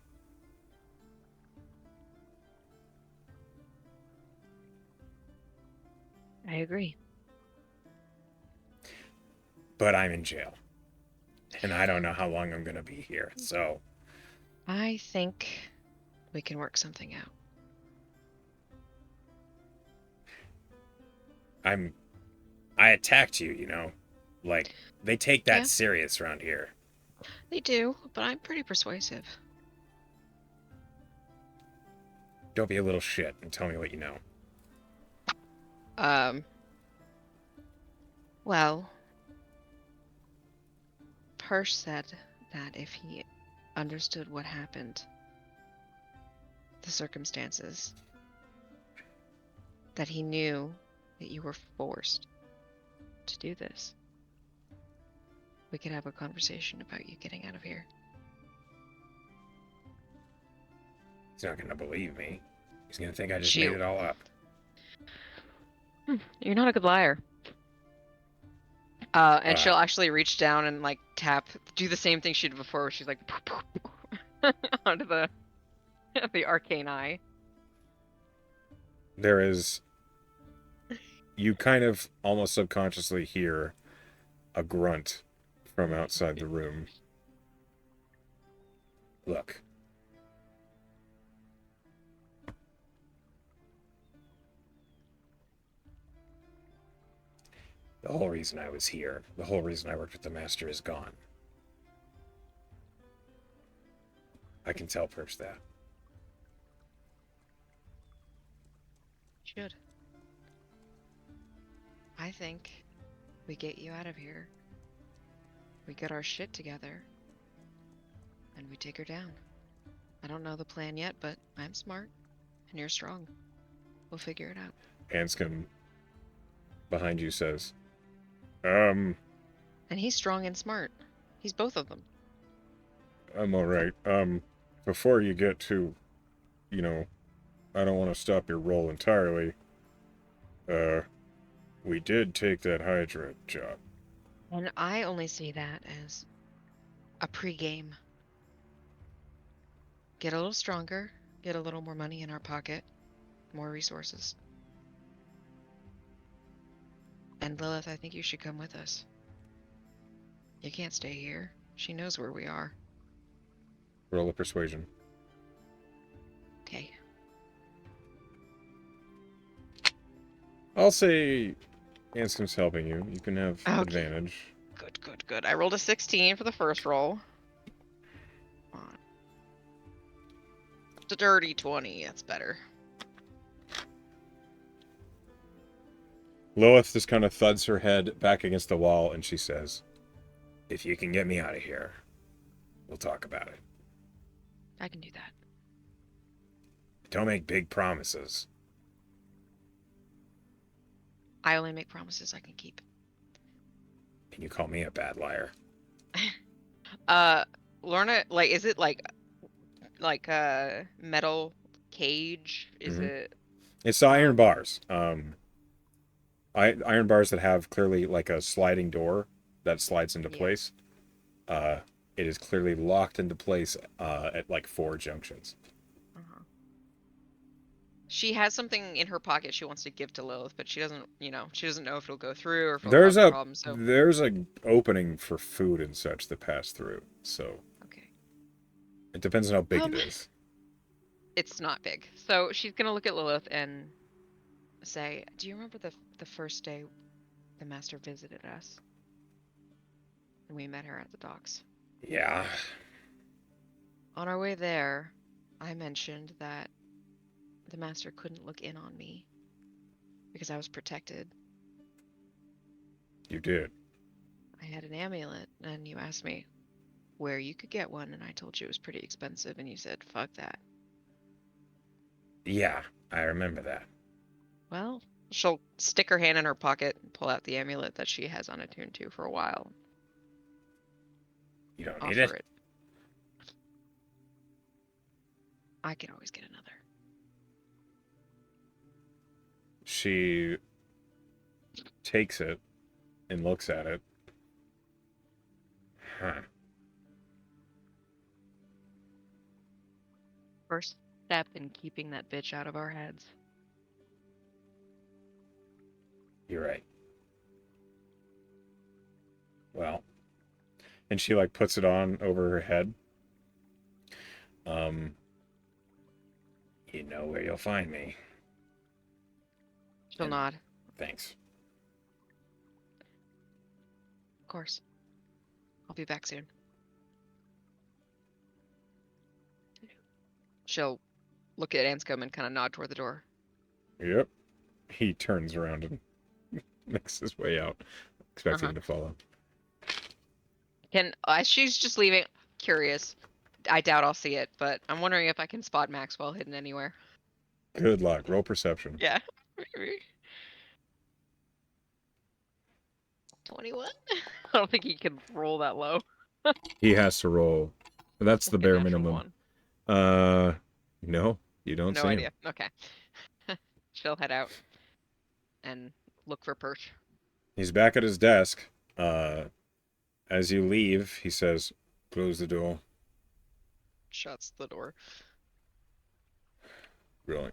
I agree. But I'm in jail. And I don't know how long I'm going to be here, so... I think we can work something out. I attacked you, you know? Like, they take that Yeah. serious around here. They do, but I'm pretty persuasive. Don't be a little shit and tell me what you know. Well, Persh said that if he understood what happened, the circumstances, that he knew that you were forced to do this, we could have a conversation about you getting out of here. He's not going to believe me. He's going to think I just made it all up. You're not a good liar. And she'll actually reach down and like do the same thing she did before, where she's like onto the arcane eye. There is... You kind of almost subconsciously hear a grunt from outside the room. Look. The whole reason I was here, the whole reason I worked with the Master is gone. I can tell Perch that. Should. I think we get you out of here. We get our shit together. And we take her down. I don't know the plan yet, but I'm smart. And you're strong. We'll figure it out. Anscombe behind you says, And he's strong and smart. He's both of them. I'm alright. Before you get to, you know, I don't want to stop your role entirely. We did take that Hydra job. And I only see that as a pregame. Get a little stronger, get a little more money in our pocket, more resources. And Lilith, I think you should come with us. You can't stay here. She knows where we are. Roll a persuasion. Okay. I'll say Anscombe's helping you. You can have Okay. advantage. Good, good, good. I rolled a 16 for the first roll. It's a dirty 20. That's better. Lilith just kind of thuds her head back against the wall and she says, If you can get me out of here, we'll talk about it. I can do that. Don't make big promises. I only make promises I can keep. Can you call me a bad liar? Lorna, like, is it like a metal cage? Is Mhm. it? It's iron bars. Iron bars that have clearly like a sliding door that slides into Yeah. place. It is clearly locked into place at like 4 junctions. Uh-huh. She has something in her pocket she wants to give to Lilith, but she doesn't, she doesn't know if it'll go through or if it'll There's cause a a problem. So there's a opening for food and such that pass through. So okay, it depends on how big it is. it's not big. So she's gonna look at Lilith and say, "Do you remember the first day the master visited us, and we met her at the docks? Yeah. On our way there, I mentioned that the master couldn't look in on me because I was protected. You did. I had an amulet, and you asked me where you could get one, and I told you it was pretty expensive, and you said, fuck that. Yeah, I remember that. Well, she'll stick her hand in her pocket and pull out the amulet that she has unattuned to for a while. You don't need Offer it? it. I can always get another. She takes it and looks at it. Huh. First step in keeping that bitch out of our heads. You're right. Well, And she like puts it on over her head. you know where you'll find me. She'll nod. Thanks. Of course. I'll be back soon. She'll look at Anscombe and kind of nod toward the door. Yep. He turns around and makes his way out, expecting him to follow. As she's just leaving, curious. I doubt I'll see it, but I'm wondering if I can spot Maxwell hidden anywhere. Good luck. Roll perception. Yeah. 21? I don't think he can roll that low. He has to roll. That's the Okay, bare natural minimum. one. No, you don't No see idea. him. Okay. She'll head out and look for Perch. He's back at his desk. As you leave, he says, "Close the door." Shuts the door. Really?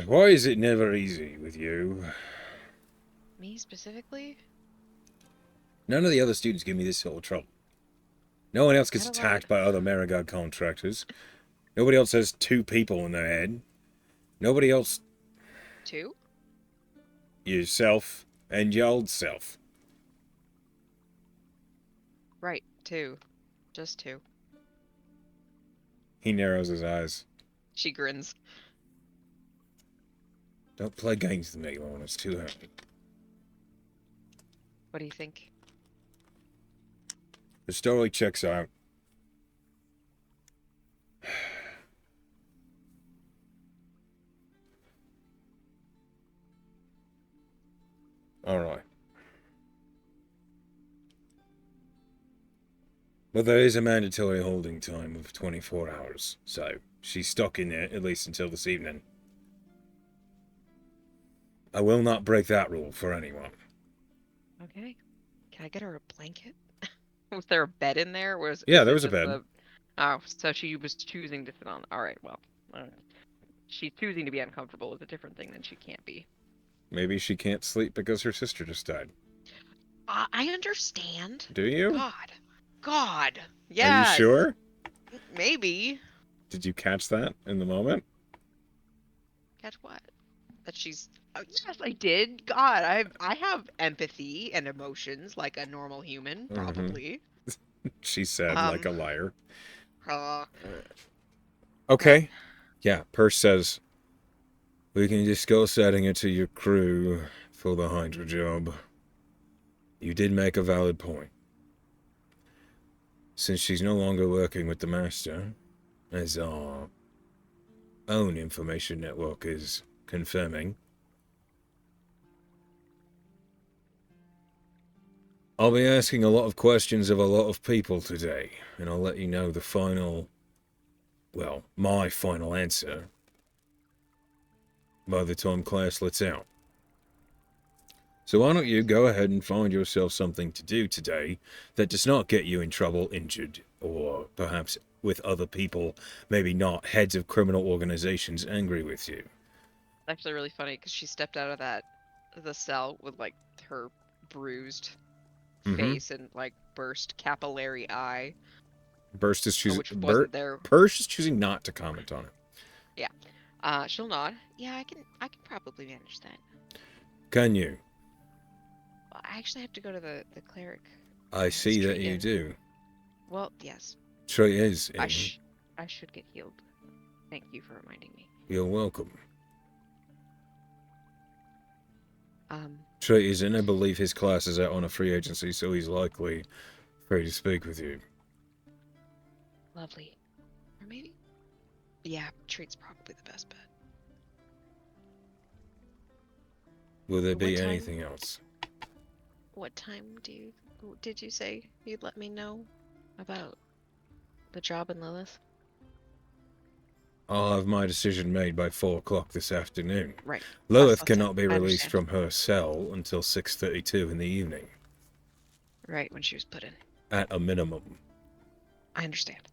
Why is it never easy with you? Me specifically? None of the other students give me this sort of trouble. No one else gets Had a attacked by other Marigard contractors. Nobody else has 2 people in their head. Nobody else... 2? Yourself and your old self. Right, 2. Just 2. He narrows his eyes. She grins. Don't play games with me, Lorna. It's too heavy. What do you think? The story checks out. Alright. But there is a mandatory holding time of 24 hours, so she's stuck in there at least until this evening. I will not break that rule for anyone. Okay. Can I get her a blanket? Was there a bed in there? Yeah, Is there it was a just bed. Oh, so she was choosing to sit on. All right, well, she's choosing to be uncomfortable is a different thing than she can't be. Maybe she can't sleep because her sister just died. I understand. Do you? God. Are you Yes. sure? Maybe. Did you catch that in the moment? Catch what? That she's. Oh, yes, I did. God, I have empathy and emotions like a normal human, probably. She said, like a liar. Uh, Okay. Yeah, Perce says, we can discuss adding it to your crew for the Hydra job. You did make a valid point. Since she's no longer working with the Master, as our own information network is confirming, I'll be asking a lot of questions of a lot of people today, and I'll let you know the final, well, my final answer by the time class lets out. So why don't you go ahead and find yourself something to do today that does not get you in trouble, injured, or perhaps with other people, maybe not heads of criminal organizations, angry with you. actually really funny because she stepped out of the cell with like her bruised face and like burst capillary eye, Burst is choosing. which wasn't there. Persh is choosing not to comment on it. Yeah. She'll nod. Yeah, I can probably manage that. Can you? Well, I actually have to go to the cleric. I see that treat you in. do. Well, yes. Treat is I in. should get healed. Thank you for reminding me. You're welcome. Um, Treat is in. I believe his class is out on a free agency, so he's likely free to speak with you. lovely. Or maybe. Yeah, treat's probably the best bet. Will there be What time- anything else? What time did you say you'd let me know about the job in Lilith? I'll have my decision made by 4 o'clock this afternoon. Right. Lilith That's cannot it. be I released understand. from her cell until 6:32 in the evening, Right when she was put in. at a minimum. I understand.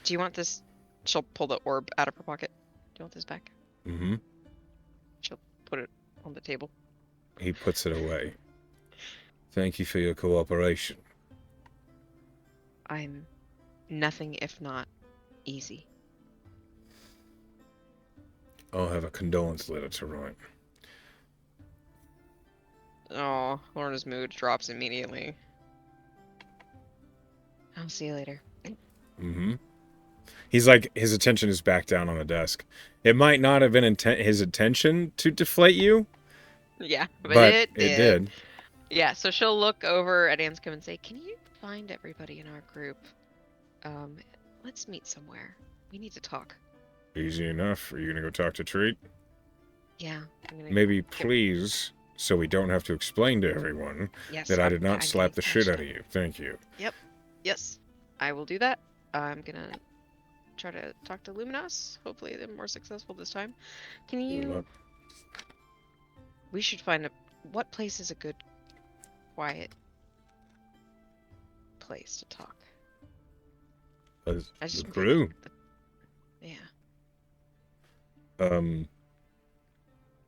Do you want this? She'll pull the orb out of her pocket. Do you want this back? Mm-hmm. She'll put it on the table. He puts it away. Thank you for your cooperation. I'm nothing if not easy. I'll have a condolence letter to write. Oh, Lorna's mood drops immediately. I'll see you later. Mm-hmm. He's like, his attention is back down on the desk. It might not have been his intention to deflate you, Yeah, but but it did. Yeah, so she'll look over at Anscombe and say, "Can you find everybody in our group? Let's meet somewhere. We need to talk." Easy enough. Are you gonna go talk to Treat? Yeah, I'm gonna. Maybe please, so we don't have to explain to everyone Yes, that I I'm- did not I'm slap the getting shit patched out of you. Thank you. Yes, I will do that. I'm gonna try to talk to Luminos. Hopefully, they're more successful this time. Can Good you? luck. We should find what place is a good, quiet place to talk. As I the just crew. Yeah.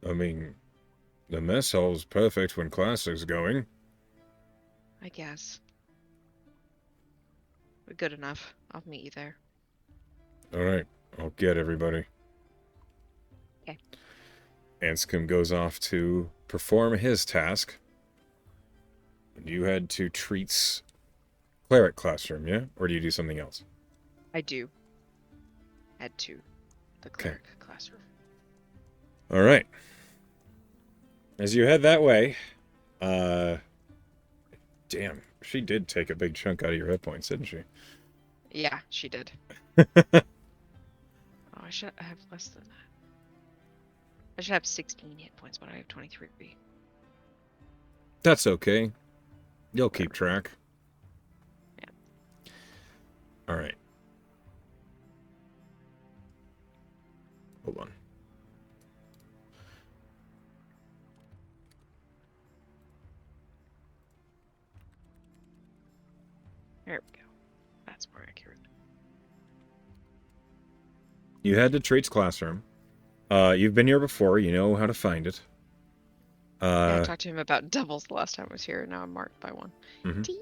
I mean, the mess hall's perfect when class is going. I guess. But good enough. I'll meet you there. Alright, I'll get everybody. Okay. Anscombe goes off to perform his task. And you head to Treat's cleric classroom, yeah? Or do you do something else? I do. head to the Okay. cleric classroom. All right. As you head that way, damn, she did take a big chunk out of your hit points, didn't she? Yeah, she did. Oh, I should have less than that. I should have 16 hit points, but I have 23. That's okay. You'll keep Whatever. track. Yeah. All right. Hold on. There we go. That's more accurate. You head to Treat's classroom. You've been here before. You know how to find it. Yeah, I talked to him about doubles the last time I was here. Now I'm marked by one. Mhm. Tee.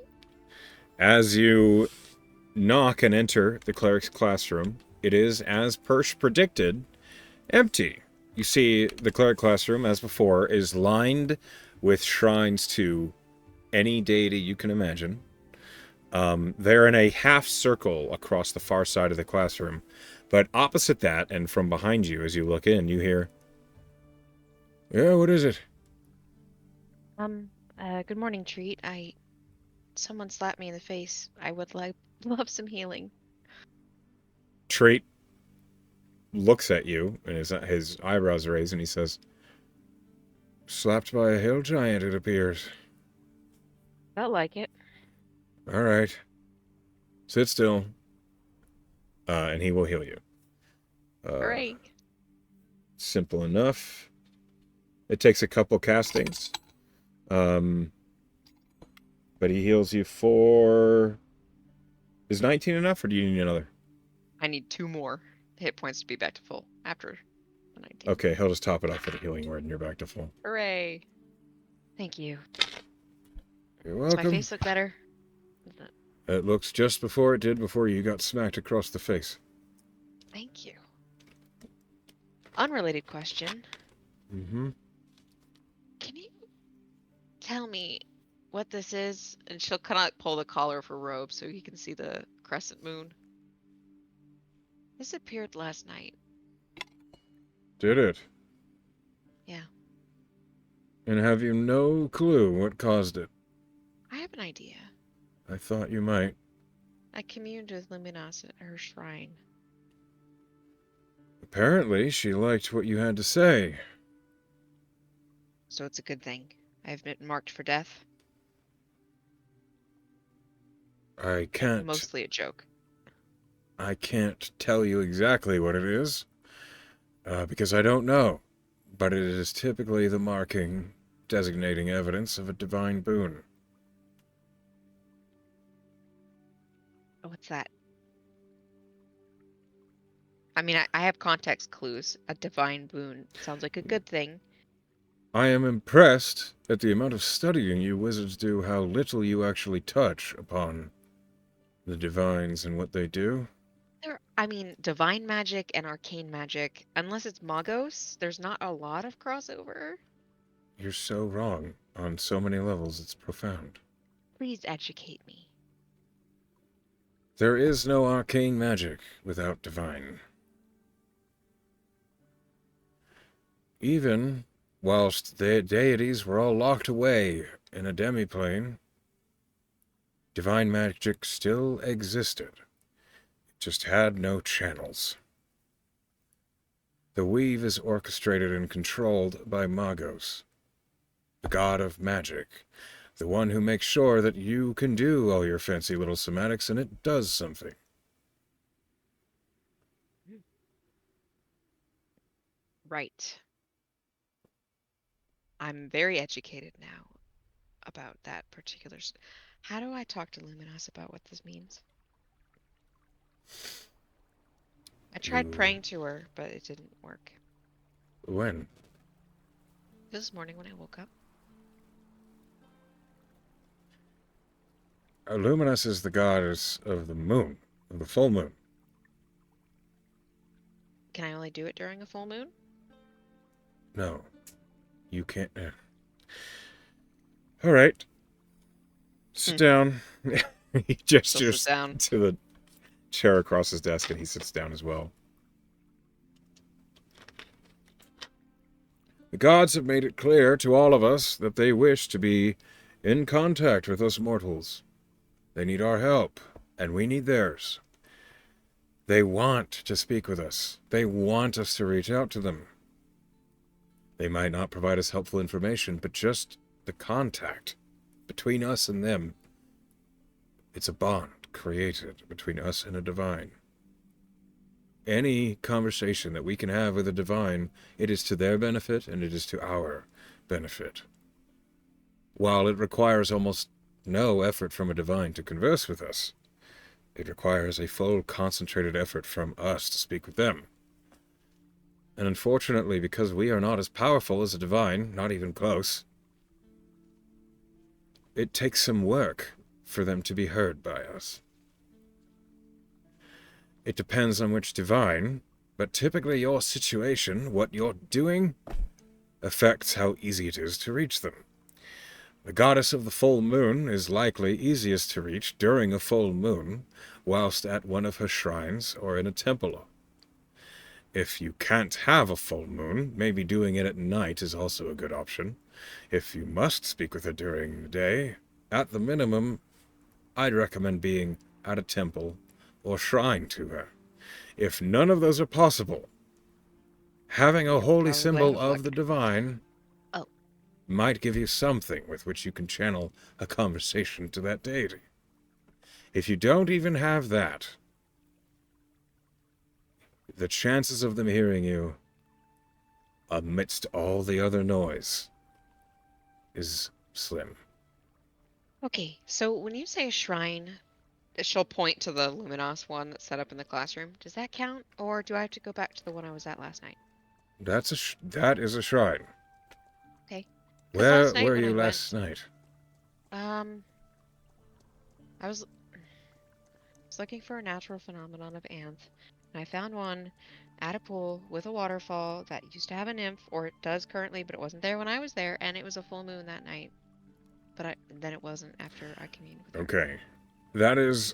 As you knock and enter the cleric's classroom, it is, as Persh predicted, empty. You see, the cleric classroom, as before, is lined with shrines to any deity you can imagine. They're in a half circle across the far side of the classroom. But opposite that, and from behind you as you look in, you hear, "Yeah, what is it?" Good morning, Treat. Someone slapped me in the face. I would love some healing. Trait looks at you, and his eyebrows raise, and he says, "Slapped by a hill giant, it appears. Felt like it. All right. Sit still, and he will heal you." Hooray. Simple enough. It takes a couple castings. But he heals you for... Is 19 enough, or do you need another? I need 2 more hit points to be back to full after the 19. Okay, he'll just top it off with a healing word, and you're back to full. Hooray. Thank you. You're Does my welcome. face look better? It looks just before it did before you got smacked across the face. Thank you. Unrelated question. Mm-hmm. Can you tell me what this is? And she'll kind of pull the collar of her robe so you can see the crescent moon. This appeared last night. Did it? Yeah. And have you no clue what caused it? I have an idea. I thought you might. I communed with Luminos at her shrine. Apparently, she liked what you had to say. So it's a good thing. I've been marked for death. I can't... Mostly a joke. I can't tell you exactly what it is, because I don't know. But it is typically the marking designating evidence of a divine boon. What's that? I mean, I have context clues. A divine boon sounds like a good thing. I am impressed at the amount of studying you wizards do, how little you actually touch upon the divines and what they do. I mean, divine magic and arcane magic, unless it's Magos, there's not a lot of crossover. You're so wrong on so many levels, it's profound. Please educate me. There is no arcane magic without divine. Even whilst the deities were all locked away in a demiplane, divine magic still existed. It just had no channels. The weave is orchestrated and controlled by Magos, the god of magic, the one who makes sure that you can do all your fancy little somatics and it does something. Right. I'm very educated now about that particular. How do I talk to Luminos about what this means? I tried praying to her, but it didn't work. When? This morning when I woke up. Luminous is the goddess of the moon, of the full moon. Can I only do it during a full moon? No, you can't. All right. Sit down. He gestures down. to the chair across his desk, and he sits down as well. The gods have made it clear to all of us that they wish to be in contact with us mortals. They need our help, and we need theirs. They want to speak with us. They want us to reach out to them. They might not provide us helpful information, but just the contact between us and them. It's a bond created between us and a divine. Any conversation that we can have with a divine, it is to their benefit and it is to our benefit. While it requires almost no effort from a divine to converse with us, it requires a full concentrated effort from us to speak with them. And unfortunately, because we are not as powerful as a divine, not even close, it takes some work for them to be heard by us. It depends on which divine, but typically your situation, what you're doing, affects how easy it is to reach them. The goddess of the full moon is likely easiest to reach during a full moon, whilst at one of her shrines or in a temple. If you can't have a full moon, maybe doing it at night is also a good option. If you must speak with her during the day, at the minimum, I'd recommend being at a temple or shrine to her. If none of those are possible, having a holy Probably symbol out of of the luck. divine Oh. might give you something with which you can channel a conversation to that deity. If you don't even have that, the chances of them hearing you amidst all the other noise is slim. Okay, so when you say shrine, she'll point to the Luminos one that's set up in the classroom. Does that count, or do I have to go back to the one I was at last night? That is a shrine. Okay. Because Where last night were when I you went, last night? um, I was looking for a natural phenomenon of ants, and I found one at a pool with a waterfall that used to have a nymph, or it does currently, but it wasn't there when I was there, and it was a full moon that night. But then it wasn't after I communed with her. Okay. That is,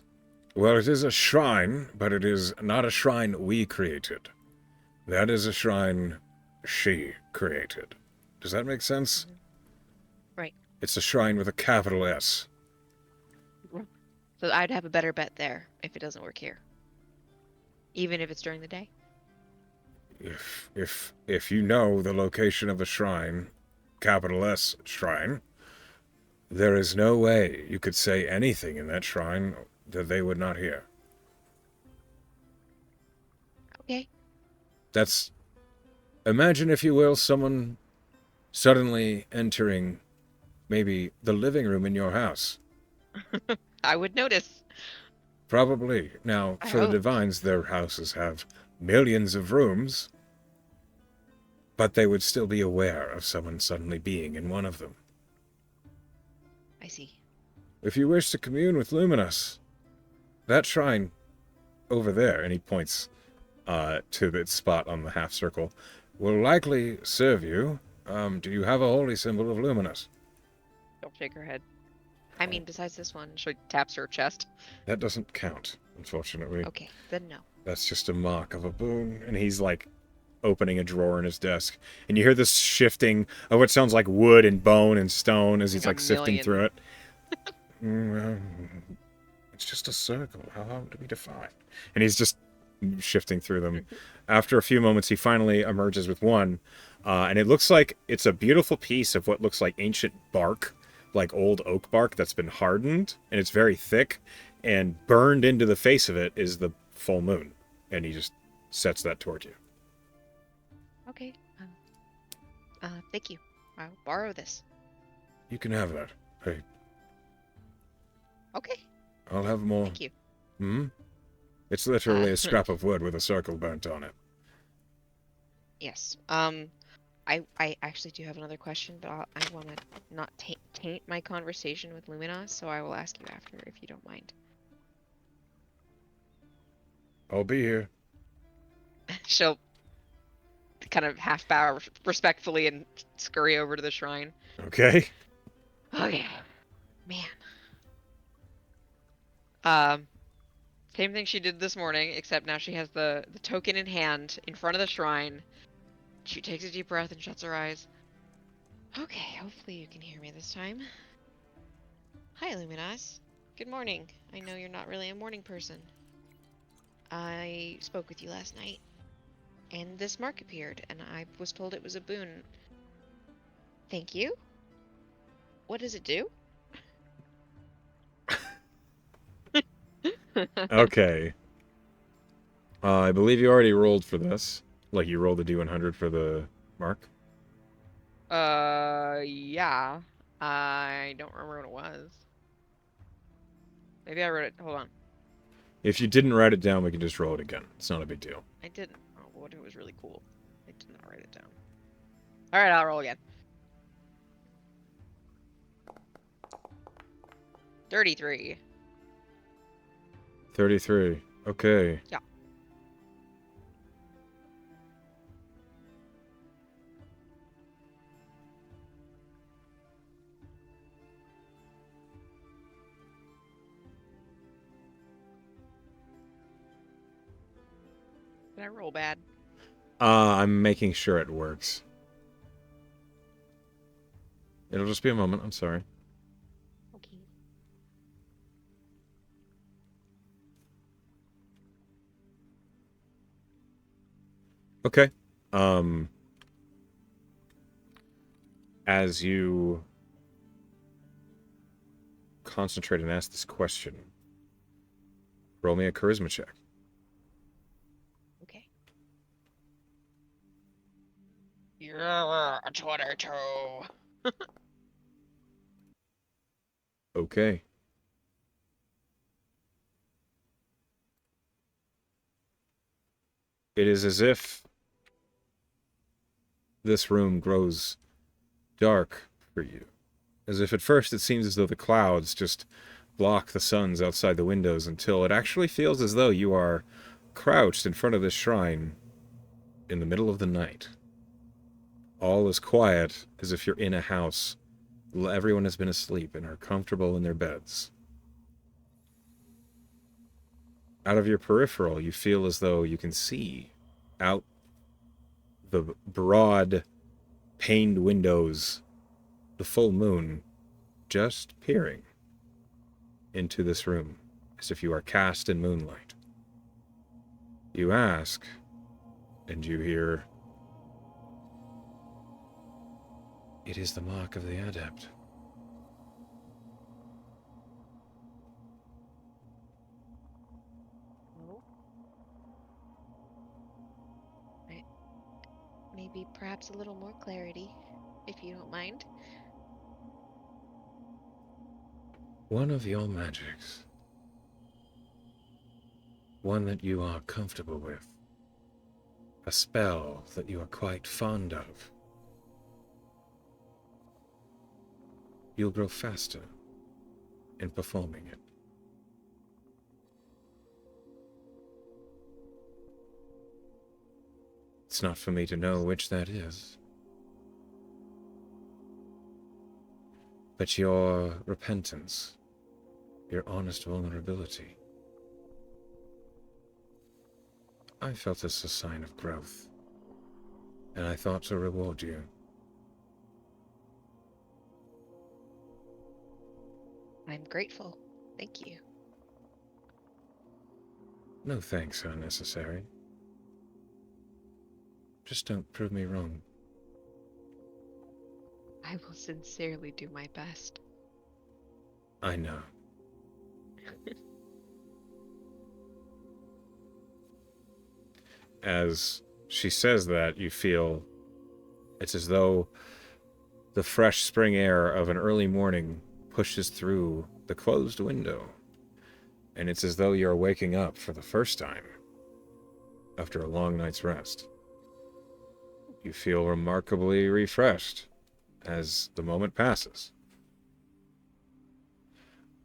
well, it is a shrine, but it is not a shrine we created. That is a shrine she created. Does that make sense? Right. It's a shrine with a capital S. So I'd have a better bet there if it doesn't work here. Even if it's during the day. If you know the location of a shrine, capital S shrine, there is no way you could say anything in that shrine that they would not hear. Okay. That's, imagine if you will, someone suddenly entering maybe the living room in your house. I would notice. Probably. Now, I for the hope. divines, their houses have millions of rooms, but they would still be aware of someone suddenly being in one of them. I see. If you wish to commune with Luminous, that shrine over there, and he points to the spot on the half circle, will likely serve you. Do you have a holy symbol of Luminous? She'll shake her head. I mean, besides this one, she taps her chest. That doesn't count, unfortunately. Okay, then no. That's just a mark of a boon. And he's like opening a drawer in his desk. And you hear this shifting of what sounds like wood and bone and stone as he's Like like a sifting million. through it. Well, it's just a circle. How do we define? And he's just shifting through them. After a few moments, he finally emerges with one. And it looks like it's a beautiful piece of what looks like ancient bark, like old oak bark that's been hardened. And it's very thick. And burned into the face of it is the full moon. And he just sets that toward you. Okay. Thank you. I'll borrow this. You can have that. Hey, Okay. I'll have more. Thank you. Hmm? It's literally a scrap of wood with a circle burnt on it. Yes. I actually do have another question, but I want to not taint my conversation with Lumina, so I will ask you after if you don't mind. I'll be here. She'll kind of half bow respectfully and scurry over to the shrine. Okay? Okay. Man. Um, Same thing she did this morning, except now she has the token in hand in front of the shrine. She takes a deep breath and shuts her eyes. Okay, hopefully you can hear me this time. Hi, Luminas. Good morning. I know you're not really a morning person. I spoke with you last night, and this mark appeared, and I was told it was a boon. Thank you. What does it do? Okay. I believe you already rolled for this. Like, you rolled a D100 for the mark. Yeah. I don't remember what it was. Maybe I wrote it. Hold on. If you didn't write it down, we can just roll it again. It's not a big deal. I didn't. Oh, what it was really cool. I did not write it down. All right, I'll roll again. 33. 33. Okay. Yeah. Did I roll bad? I'm making sure it works. It'll just be a moment. I'm sorry. Okay. Okay. As you concentrate and ask this question, roll me a charisma check. Okay. Yeah, a 22. Okay. It is as if this room grows dark for you. As if at first it seems as though the clouds just block the suns outside the windows until it actually feels as though you are crouched in front of this shrine in the middle of the night. All is quiet as if you're in a house. Everyone has been asleep and are comfortable in their beds. Out of your peripheral, you feel as though you can see out the broad, paned windows, the full moon just peering into this room, as if you are cast in moonlight. You ask, and you hear, "It is the mark of the adept." Oh. Right. Maybe perhaps a little more clarity, if you don't mind. One of your magics. One that you are comfortable with. A spell that you are quite fond of. You'll grow faster in performing it. It's not for me to know which that is. But your repentance, your honest vulnerability, I felt as a sign of growth, and I thought to reward you. I'm grateful. Thank you. No thanks are necessary. Just don't prove me wrong. I will sincerely do my best. I know. As she says that, you feel it's as though the fresh spring air of an early morning pushes through the closed window, and it's as though you're waking up for the first time after a long night's rest. You feel remarkably refreshed as the moment passes.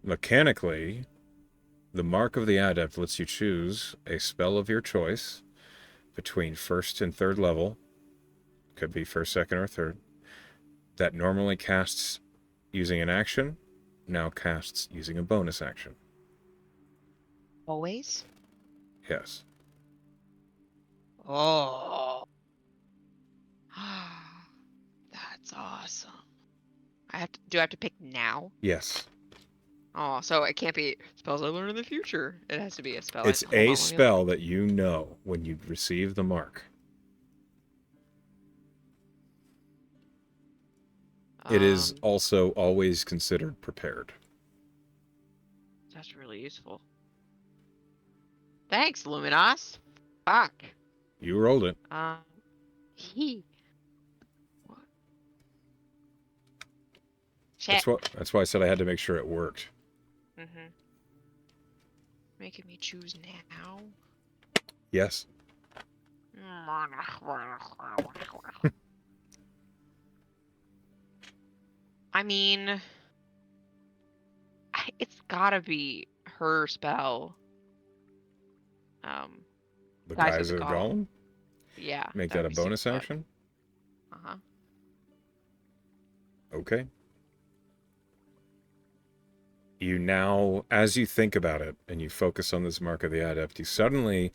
Mechanically, the Mark of the Adept lets you choose a spell of your choice between first and third level, could be first, second, or third, that normally casts using an action, now casts using a bonus action. Always? Yes. Oh. do I have to pick now? Yes. Oh, so it can't be spells I learn in the future. It has to be a spell. It's Hold a on, let me look. spell that you know when you receive the mark. It is also always considered prepared. That's really useful. Thanks, Luminos. Fuck. You rolled it. He. What? Shit. That's why I said I had to make sure it worked. Mm-hmm. Making me choose now. Yes. I mean, it's gotta be her spell. The Guys guys with the are golem. gone. Yeah. Make that that would a be super bonus fun. action. Uh-huh. Okay. You now, as you think about it and you focus on this mark of the adept, you suddenly,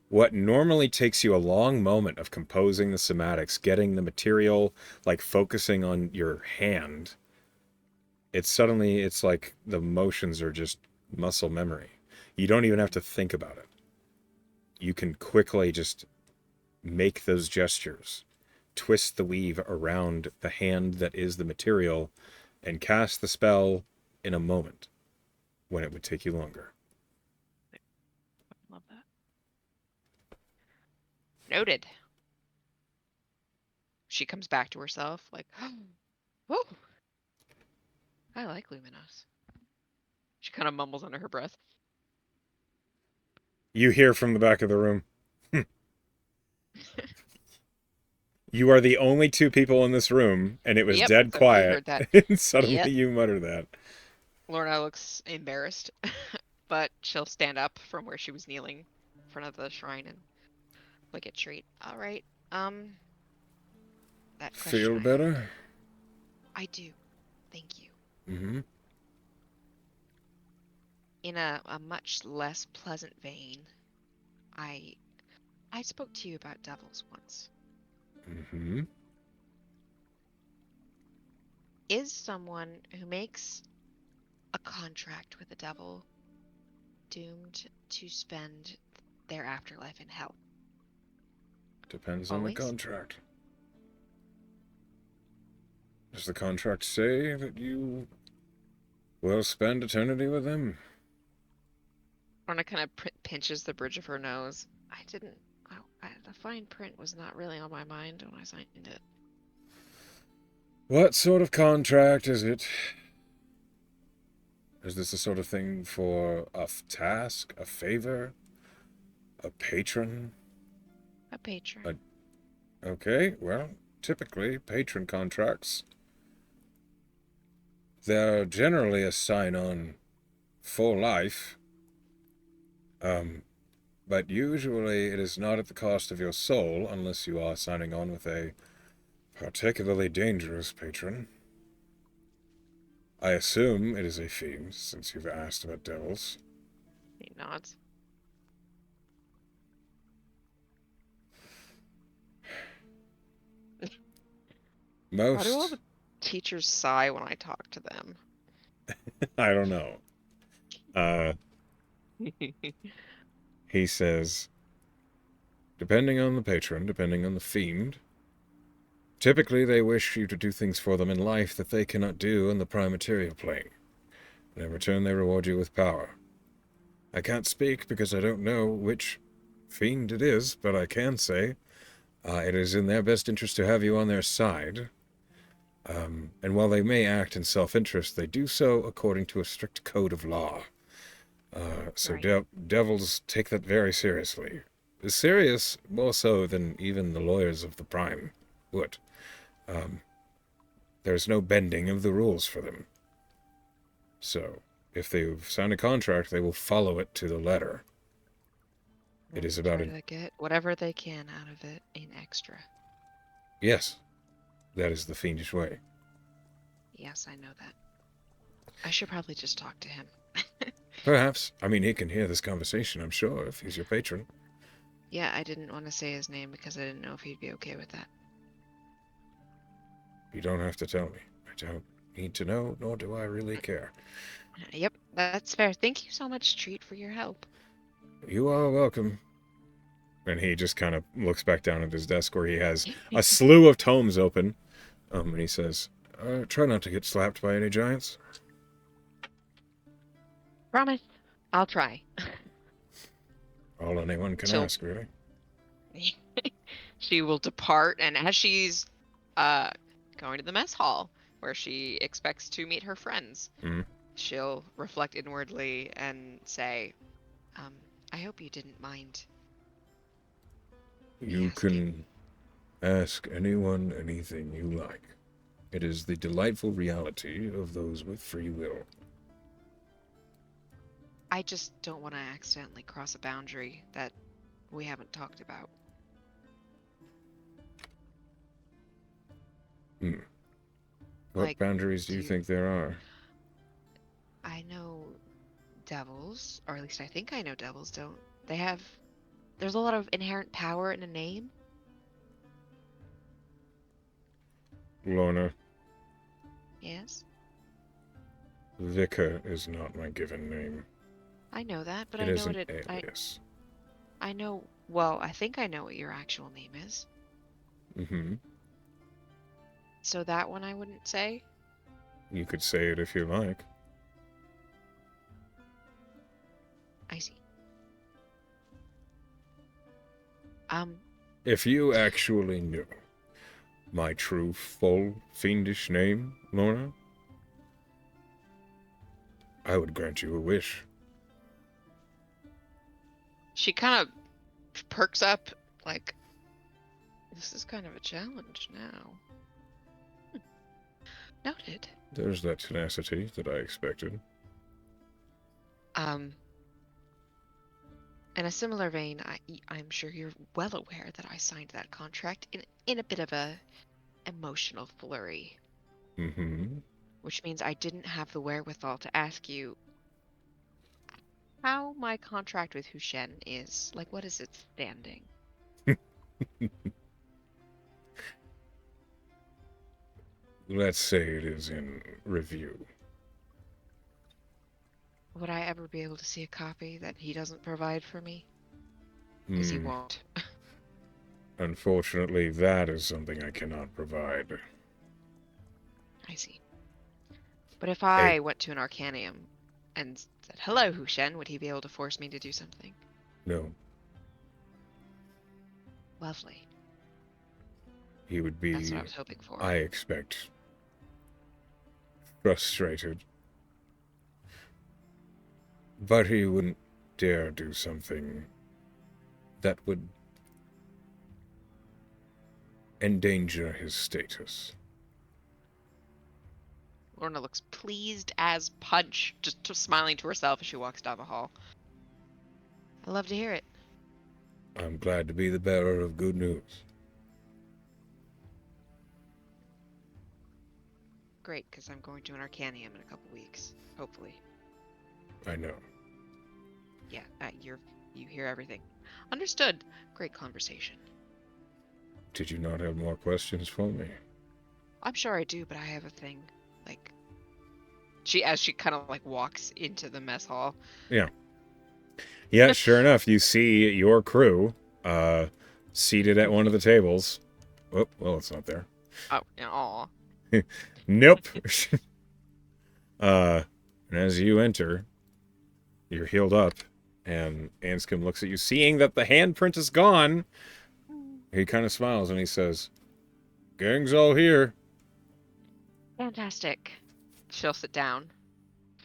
what normally takes you a long moment of composing the somatics, getting the material, like focusing on your hand, it's like the motions are just muscle memory. You don't even have to think about it. You can quickly just make those gestures, twist the weave around the hand that is the material, and cast the spell in a moment when it would take you longer. Love that. Noted. She comes back to herself like, oh, I like Luminos. She kind of mumbles under her breath. You hear from the back of the room. You are the only two people in this room, and it was Yep, dead so we quiet. heard that. And suddenly Yep. you mutter that. Lorna looks embarrassed, but she'll stand up from where she was kneeling in front of the shrine and look at Treat. All right. That question Feel better? I do. Thank you. Mm-hmm. In a much less pleasant vein, I spoke to you about devils once. Mm-hmm. Is someone who makes a contract with the devil doomed to spend their afterlife in hell? Depends on the Always? contract. Does the contract say that you will spend eternity with him? Lorna kind of pinches the bridge of her nose. I didn't. The fine print was not really on my mind when I signed it. What sort of contract is it? Is this the sort of thing for a task, a favor, a patron? A patron. Okay, well, typically patron contracts, they're generally a sign-on for life. But usually it is not at the cost of your soul unless you are signing on with a particularly dangerous patron. I assume it is a fiend, since you've asked about devils. He nods. Why do all Most, the teachers sigh when I talk to them? I don't know. He says, depending on the patron, depending on the fiend, typically they wish you to do things for them in life that they cannot do in the prime material plane. And in return they reward you with power. I can't speak because I don't know which fiend it is, but I can say it is in their best interest to have you on their side. And while they may act in self-interest, they do so according to a strict code of law. So Right. devils take that very seriously. Serious, more so than even the lawyers of the Prime would. There's no bending of the rules for them. So, if they've signed a contract, they will follow it to the letter. It is about Try it. to get whatever they can out of it in extra. Yes, that is the fiendish way. Yes, I know that. I should probably just talk to him. Perhaps. I mean, he can hear this conversation, I'm sure, if he's your patron. Yeah, I didn't want to say his name because I didn't know if he'd be okay with that. You don't have to tell me. I don't. need to know, nor do I really care. Yep, that's fair. Thank you so much, Treat, for your help. You are welcome. And he just kind of looks back down at his desk where he has a slew of tomes open. And he says, try not to get slapped by any giants. Promise. I'll try. All anyone can She'll ask, really. she will depart, and as she's uh going to the mess hall where she expects to meet her friends, Mhm. she'll reflect inwardly and say, I hope you didn't mind me You asking. can ask anyone anything you like. It is the delightful reality of those with free will. I just don't want to accidentally cross a boundary that we haven't talked about. What Like, boundaries do you think there are? I know devils, or at least I think I know devils, don't they have, there's a lot of inherent power in a name? Lorna, Yes? Vicar is not my given name. I know that, but It I know is what an it, alias. I know, well, I think I know what your actual name is. Mm-hmm. So that one I wouldn't say? You could say it if you like. I see. Um, If you actually knew my true, full, fiendish name, Lorna, I would grant you a wish. she kind of perks up, like, this is kind of a challenge now. Noted. There's that tenacity that I expected. Um, in a similar vein, I'm sure you're well aware that I signed that contract in a bit of a emotional flurry, Mm-hmm. which means I didn't have the wherewithal to ask you how my contract with Hushen is. Like, what is its standing? Let's say it is in review. Would I ever be able to see a copy that he doesn't provide for me? Because he Hmm. won't. Unfortunately, that is something I cannot provide. I see. But if Hey, I went to an Arcanium and said, hello, Hushen, would he be able to force me to do something? no. Lovely. He would That's what I be, was hoping for. I expect, frustrated. But he wouldn't dare do something that would endanger his status. Lorna looks pleased as punch, just smiling to herself as she walks down the hall. I love to hear it. I'm glad to be the bearer of good news. Great, because I'm going to an Arcanium in a couple weeks, hopefully. I know. Yeah, you hear everything. Understood. Great conversation. Did you not have more questions for me? I'm sure I do, but I have a thing. Like, as she kind of like walks into the mess hall. Yeah. Yeah, sure enough, you see your crew seated at one of the tables. Oh, well, it's not there. Oh, aw. Nope. And as you enter, you're healed up, and Anscombe looks at you, seeing that the handprint is gone. He kind of smiles and he says, "Gang's all here." Fantastic. She'll sit down.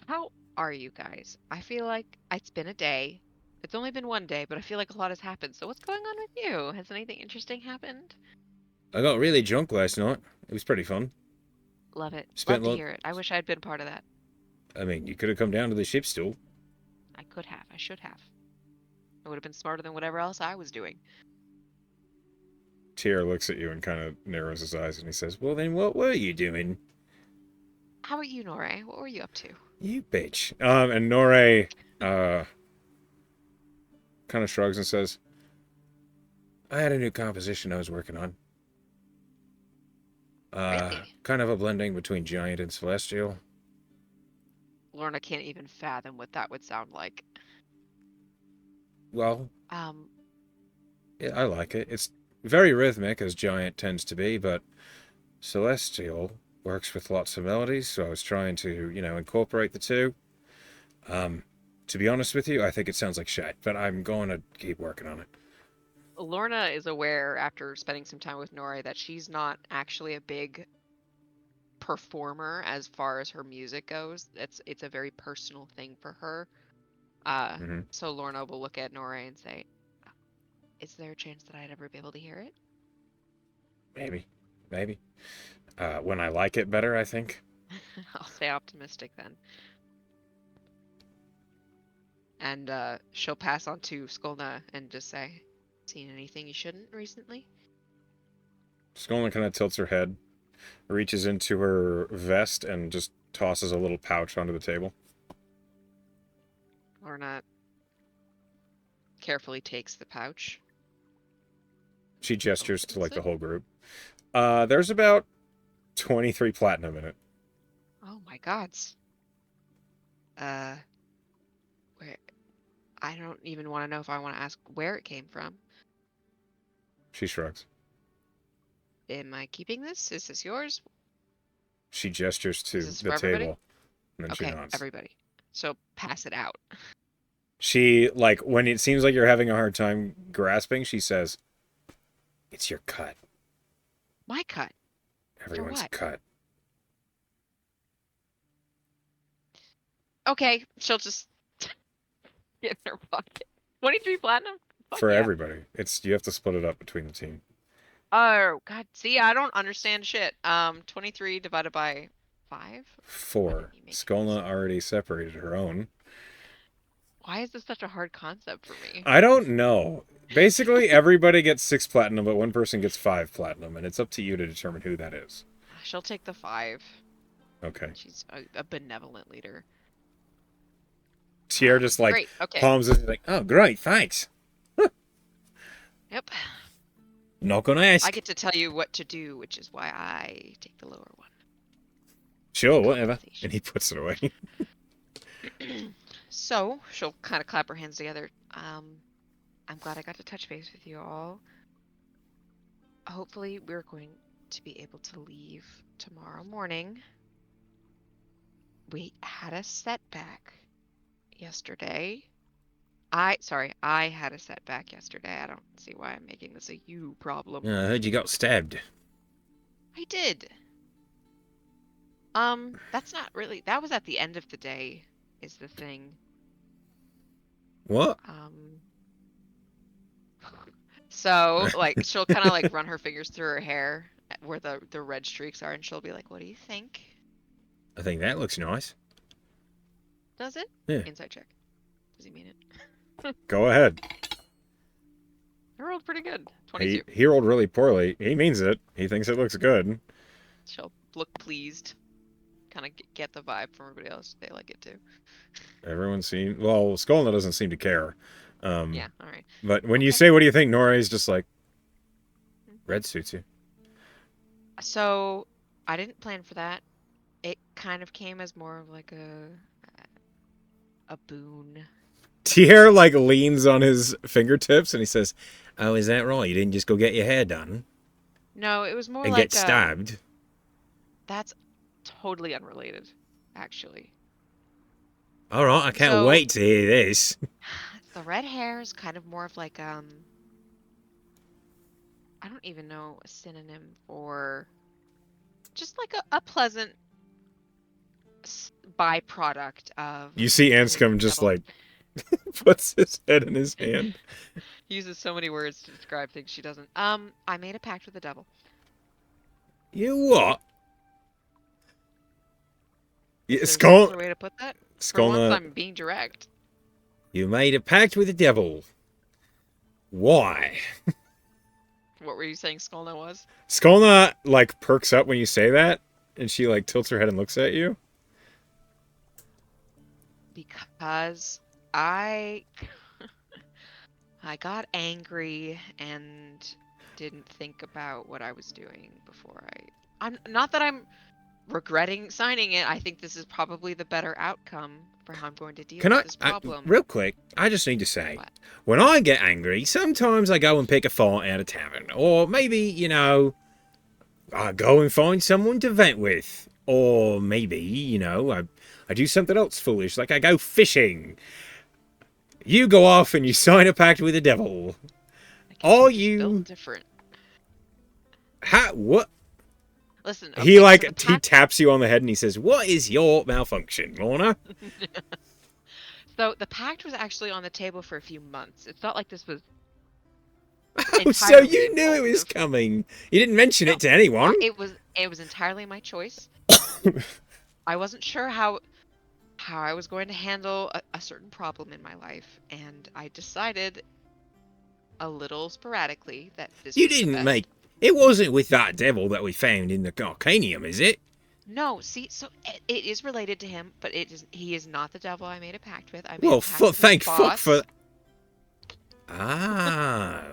How are you guys? I feel like it's been a day. It's only been one day, but I feel like a lot has happened. So what's going on with you? Has anything interesting happened? I got really drunk last night. It was pretty fun. Love it. Love Spent to lo- hear it. I wish I had been part of that. I mean, you could have come down to the ship still. I could have. I should have. I would have been smarter than whatever else I was doing. Tyr looks at you and kind of narrows his eyes and he says, "Well, then what were you doing?" How about you, Norre? What were you up to? You bitch. And Norre, kind of shrugs and says, "I had a new composition I was working on." Really? Kind of a blending between giant and celestial. Lorna can't even fathom what that would sound like. Well, Um, yeah, I like it. It's very rhythmic, as giant tends to be, but celestial works with lots of melodies, so I was trying to, incorporate the two. Um, to be honest with you, I think it sounds like shit, but I'm going to keep working on it. Lorna is aware after spending some time with Nori that she's not actually a big performer as far as her music goes. It's a very personal thing for her. Uh, Hmm. so Lorna will look at Nori and say, "Is there a chance that I'd ever be able to hear it?" Maybe. Maybe. When I like it better, I think. I'll stay optimistic then. And she'll pass on to Skolna and just say, "Seen anything you shouldn't recently?" Skolna kind of tilts her head, reaches into her vest, and just tosses a little pouch onto the table. Lorna carefully takes the pouch, She gestures to, opens like, the it. whole group. There's about 23 platinum in it. Oh my gods. Uh, where I don't even want to know if I want to ask where it came from. She shrugs. Am I keeping this? Is this yours? She gestures Is to this the for everybody? table, and then she Okay, nods. everybody. So pass it out. She, like, when it seems like you're having a hard time grasping, she says, "It's your cut. My cut. For Everyone's what? cut." Okay, she'll just get in her pocket. 23 platinum? Fuck For yeah. everybody. You have to split it up between the team. Oh, God. See, I don't understand shit. 23 divided by 5? Why 4. didn't you make it Skolna easy? already separated her own. Why is this such a hard concept for me? I don't know. Basically, everybody gets 6 platinum, but one person gets 5 platinum, and it's up to you to determine who that is. She'll take the 5. Okay. She's a benevolent leader. Tierre just, like, Great. Okay. palms it, like, "Oh, great, thanks. Yep. Not gonna I ask." get to tell you what to do, which is why I take the lower one. Sure, whatever. Compensation. And he puts it away. So she'll kind of clap her hands together. I'm glad I got to touch base with you all. Hopefully, we're going to be able to leave tomorrow morning. We had a setback yesterday. I had a setback yesterday. I don't see why I'm making this a you problem. I heard you got stabbed. I did. That's not really, that was at the end of the day, is the thing. What? So like she'll kind of like run her fingers through her hair where the red streaks are, and she'll be like, "What do you think? I think that looks nice. Does it?" Yeah. Inside check. Does he mean it? Go ahead. I rolled pretty good. He 22. he rolled really poorly. He means it. He thinks it looks good. She'll look pleased. Kind of get the vibe from everybody else. They like it too. Everyone seems well. Skolna doesn't seem to care. Yeah. All right. But when you Okay. say, "What do you think?" Nori's just like, "Red suits you." So I didn't plan for that. It kind of came as more of like a boon. Tierre like leans on his fingertips and he says, "Oh, is that right? You didn't just go get your hair done No, it was more and get like stabbed?" that's totally unrelated, actually. All right, I can't So wait to hear this. the red hair is kind of more of like I don't even know a synonym for just like a pleasant byproduct of You see living Anscombe the just devil. like puts his head in his hand. He uses so many words to describe things she doesn't. I made a pact with the devil. You what? Yeah, Is there a simpler way to put that? For once, Skolna, I'm being direct. you made a pact with the devil. Why? What were you saying Skolna was? Skolna like perks up when you say that, and she like tilts her head and looks at you. Because I I got angry and didn't think about what I was doing before I I'm not that I'm regretting signing it. I think this is probably the better outcome for how I'm going to deal Can with this problem. real quick, I just need to say, What? when I get angry, sometimes I go and pick a fight at a tavern. Or maybe, I go and find someone to vent with. Or maybe, I do something else foolish, like I go fishing. You go off and you sign a pact with the devil. I guess Are I'm just built you... different. What? Listen, He, okay, so the he pact. taps you on the head and he says, what is your malfunction, Lorna? So the pact was actually on the table for a few months. It's not like this was Oh, so entirely you knew it was impulsive. coming. You didn't mention No, it to anyone. it was entirely my choice. I wasn't sure how I was going to handle a certain problem in my life, and I decided a little sporadically that this You was the didn't best. make... It wasn't with that devil that we found in the Arcanium, is it? No, see, so it is related to him, but he is not the devil I made a pact with. I made a Well, pact with his thank fuck for... boss Ah...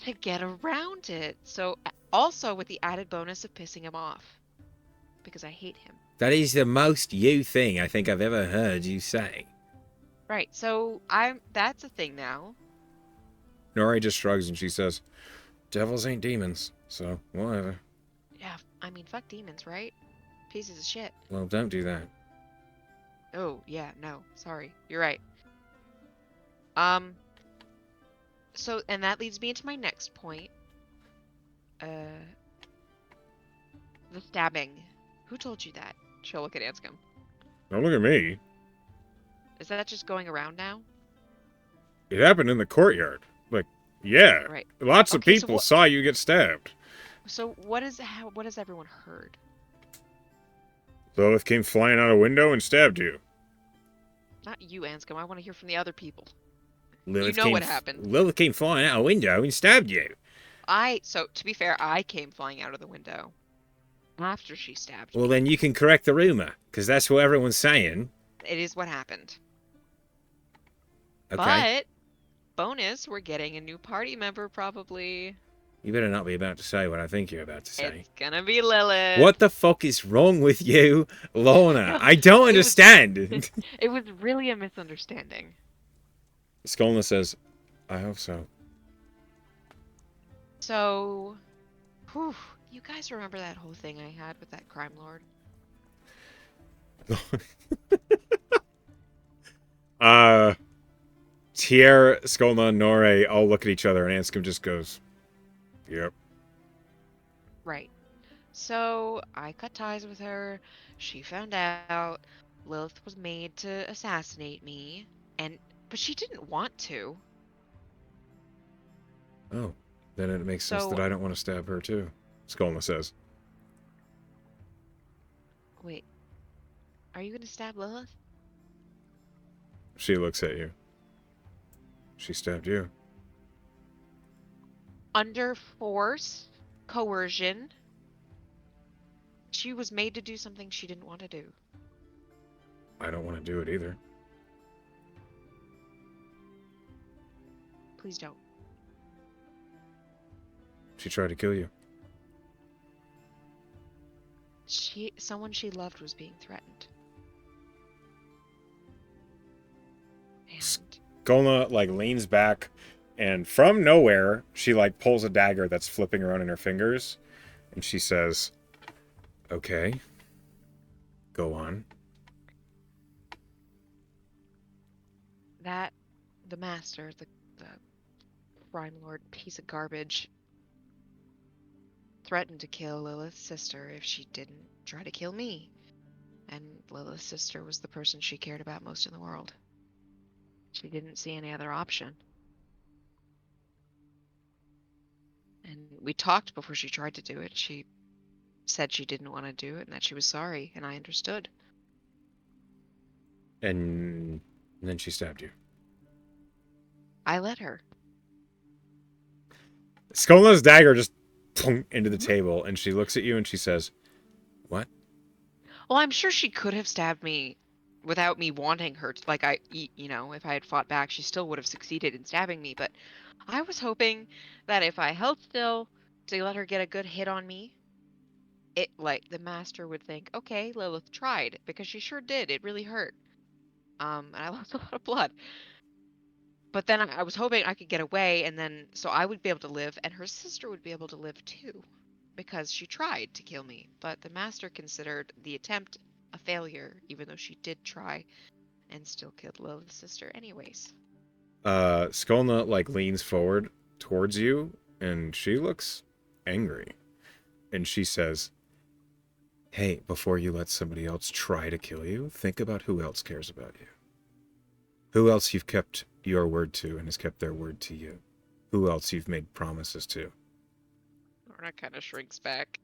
to get around it. So also with the added bonus of pissing him off because I hate him. That is the most you thing I think I've ever heard you say. Right. So that's a thing now. Nori just shrugs and she says, devils ain't demons, so whatever. Yeah, I mean, fuck demons, right? Pieces of shit. Well, don't do that. Oh, yeah, no. Sorry. You're right. Um so and that leads me into my next point. Uh the stabbing. Who told you that? She'll look at Anscombe. Don't look at me. Is that just going around now? It happened in the courtyard. Like, yeah. Right. Lots of Okay, so people saw you get stabbed. what has everyone heard? Lilith came flying out a window and stabbed you. Not you, Anscombe. I want to hear from the other people. Lilith You know came, what happened. Lilith came flying out a window and stabbed you. So to be fair, I came flying out of the window after she stabbed Well, me. then you can correct the rumor, because that's what everyone's saying. It is what happened. Okay. But bonus, we're getting a new party member probably. You better not be about to say what I think you're about to say. It's gonna be Lilith. What the fuck is wrong with you, Lorna? No, I don't it was- understand. It was really a misunderstanding. Skolna says, I hope so. So, whew, you guys remember that whole thing I had with that crime lord? Tier, Skolna, and Nore all look at each other, and Anscombe just goes, yep. Right. So, I cut ties with her. She found out Lilith was made to assassinate me, but she didn't want to. Oh, then it makes sense that So, I don't want to stab her, too, Skolna says. wait. Are you gonna stab Lilith? She looks at you. She stabbed you. Under force, coercion. She was made to do something she didn't want to do. I don't want to do it either. Please don't. She tried to kill you. Someone she loved was being threatened. And Golna, leans back, and from nowhere, she, pulls a dagger that's flipping around in her fingers, and she says, okay, go on. the master, the crime lord piece of garbage, threatened to kill Lilith's sister if she didn't try to kill me. And Lilith's sister was the person she cared about most in the world. She didn't see any other option. And we talked before she tried to do it. She said she didn't want to do it and that she was sorry, and I understood. And then she stabbed you. I let her. Skolna's dagger just plunk into the table, and she looks at you and she says, what? Well, I'm sure she could have stabbed me without me wanting her to. If I had fought back, she still would have succeeded in stabbing me. But I was hoping that if I held still to let her get a good hit on me, it like the master would think, okay, Lilith tried because she sure did. It really hurt. And I lost a lot of blood. But then I was hoping I could get away, and then so I would be able to live, and her sister would be able to live too, because she tried to kill me. But the master considered the attempt a failure, even though she did try, and still killed Lilith's sister anyways. Skolna like leans forward towards you, and she looks angry, and she says, "Hey, before you let somebody else try to kill you, think about who else cares about you. Who else you've kept your word to and has kept their word to you. Who else you've made promises to." Lorna kind of shrinks back.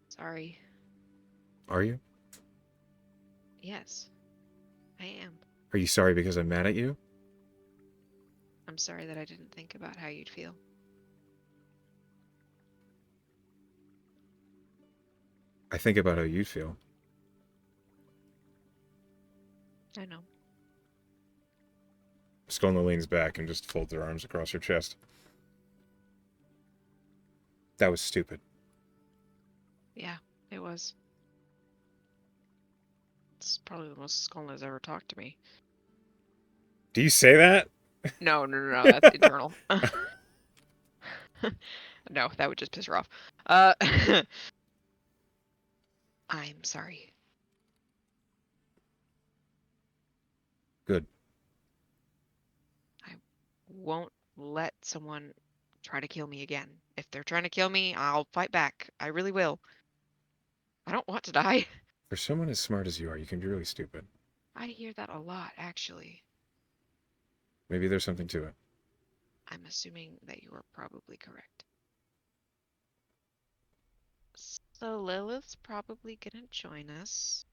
Sorry. Are you? Yes, I am. Are you sorry because I'm mad at you? I'm sorry that I didn't think about how you'd feel. I think about how you feel. I know. Skolna leans back and just folds her arms across her chest. That was stupid. Yeah, it was. It's probably the most Skolna's ever talked to me. Do you say that? No, that's internal. No, that would just piss her off. I'm sorry. Good. I won't let someone try to kill me again. If they're trying to kill me, I'll fight back. I really will. I don't want to die. For someone as smart as you are, you can be really stupid. I hear that a lot, actually. Maybe there's something to it. I'm assuming that you are probably correct. So Lilith's probably gonna join us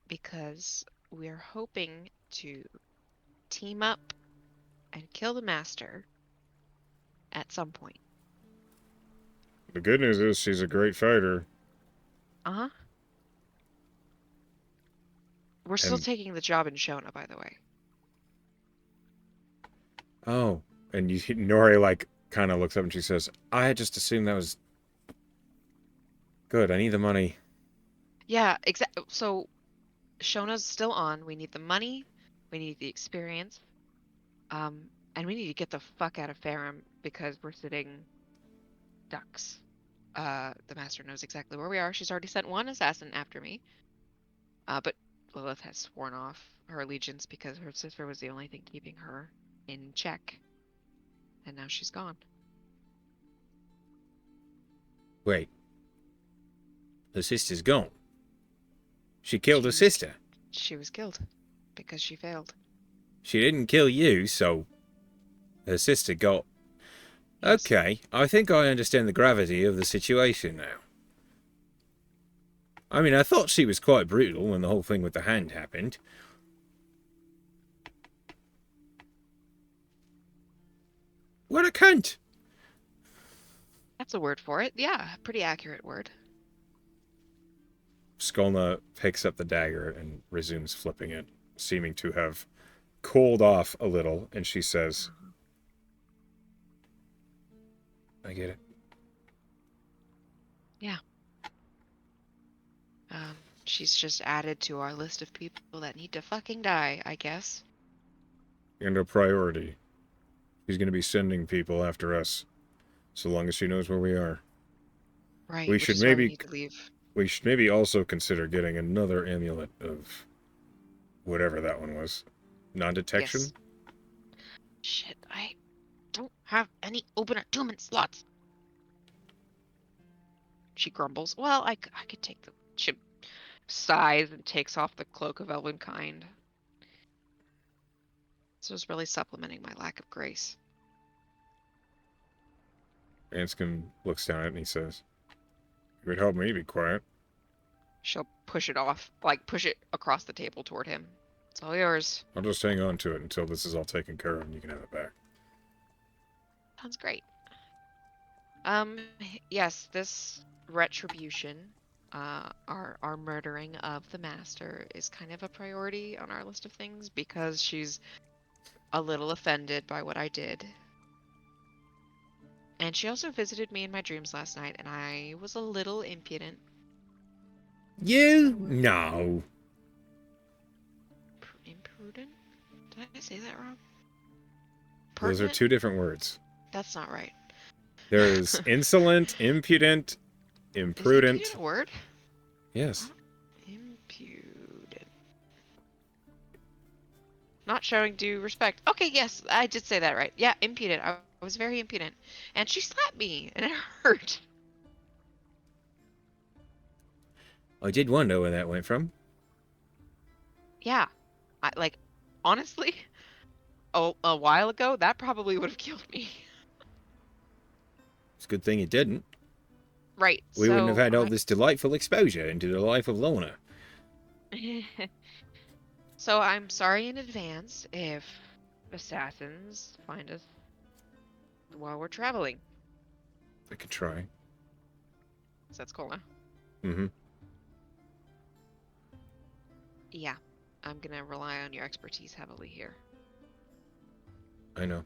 because we're hoping to team up and kill the master at some point. The good news is she's a great fighter. Uh-huh. We're still And taking the job in Shona, by the way. oh, and Nori like kind of looks up and she says, "I had just assumed that was good. I need the money." Yeah, exactly. So Shona's still on. We need the money. We need the experience. And we need to get the fuck out of Farum because we're sitting ducks. The master knows exactly where we are. She's already sent one assassin after me. But Lilith has sworn off her allegiance because her sister was the only thing keeping her in check. And now she's gone. Wait, her sister's gone. She killed her She was sister. she was killed because she failed. She didn't kill you, so her sister got. Yes. Okay, I think I understand the gravity of the situation now. I mean, I thought she was quite brutal when the whole thing with the hand happened. What a cunt! That's a word for it. Yeah, pretty accurate word. Skolna picks up the dagger and resumes flipping it, seeming to have cooled off a little, and she says, "I get it." Yeah. She's just added to our list of people that need to fucking die, I guess. And a priority. She's going to be sending people after us, so long as she knows where we are. Right, We which should is why we maybe need to leave. we should maybe also consider getting another amulet of whatever that one was. Non-detection? Yes. Shit, I don't have any open attunement slots. She grumbles. Well, I could take the... She sighs and takes off the cloak of Elvenkind. This was really supplementing my lack of grace. Anscombe looks down at it and he says, "It would help me be quiet." She'll push it off, like push it across the table toward him. It's all yours. I'll just hang on to it until this is all taken care of and you can have it back. Sounds great. Um, yes, this retribution, our murdering of the master is kind of a priority on our list of things because she's a little offended by what I did. And she also visited me in my dreams last night, and I was a little impudent. You? No. Imprudent? Did I say that wrong? Those are Pertinent? two different words. That's not right. There's insolent, impudent, Is impudent imprudent. a word? Yes. Impudent. Not showing due respect. Okay, yes, I did say that right. Yeah, impudent. I was very impudent. And she slapped me, and it hurt. I did wonder where that went from. Yeah. Like, honestly, a while ago, that probably would have killed me. It's a good thing it didn't. Right, We wouldn't have so had all this delightful exposure into the life of Lorna. So I'm sorry in advance if assassins find us while we're traveling. I could try. So that's cool now. Mm-hmm. Yeah, I'm gonna rely on your expertise heavily here, I know.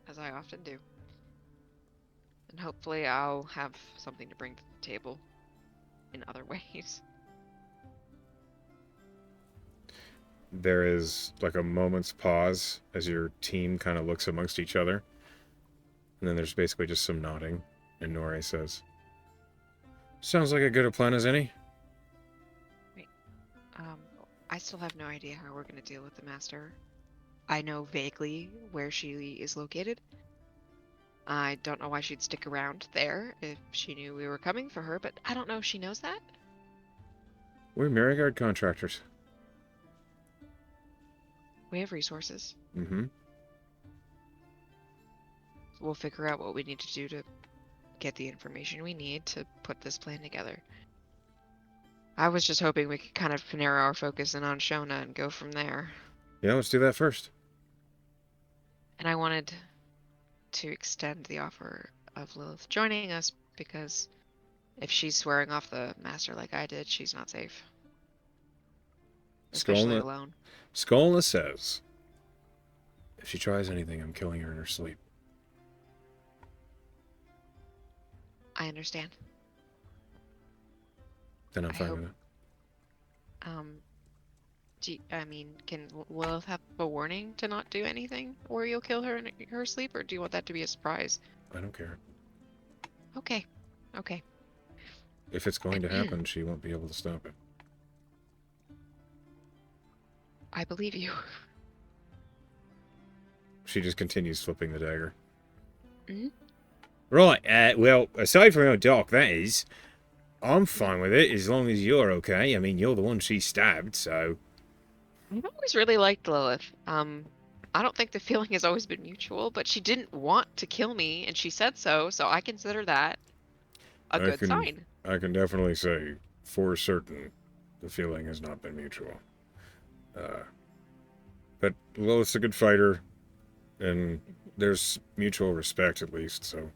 as I often do. And hopefully I'll have something to bring to the table in other ways. There is like a moment's pause as your team kind of looks amongst each other. And then there's basically just some nodding. And Nore says, "Sounds like a good a plan as any." Um, I still have no idea how we're gonna deal with the master. I know vaguely where she is located. I don't know why she'd stick around there if she knew we were coming for her, but I don't know if she knows that. We're Merryguard contractors. We have resources. Mm-hmm. We'll figure out what we need to do to get the information we need to put this plan together. I was just hoping we could kind of narrow our focus in on Shona and go from there. Yeah, let's do that first. And I wanted to extend the offer of Lilith joining us because if she's swearing off the master like I did, she's not safe. Especially alone. Skolna says, "If she tries anything, I'm killing her in her sleep." I understand. Then I'm I fine hope- with it. I mean, can Lilith have a warning to not do anything, or you'll kill her in her sleep, or do you want that to be a surprise? I don't care. Okay. Okay. If it's going to happen, she won't be able to stop it. I believe you. She just continues flipping the dagger. Mhm. Right, well, aside from how dark that is, I'm fine with it as long as you're okay. I mean, you're the one she stabbed, so... I've always really liked Lilith. I don't think the feeling has always been mutual, but she didn't want to kill me, and she said so, so I consider that a good sign. I can definitely say, for certain, the feeling has not been mutual. But Lilith's a good fighter, and there's mutual respect at least, so...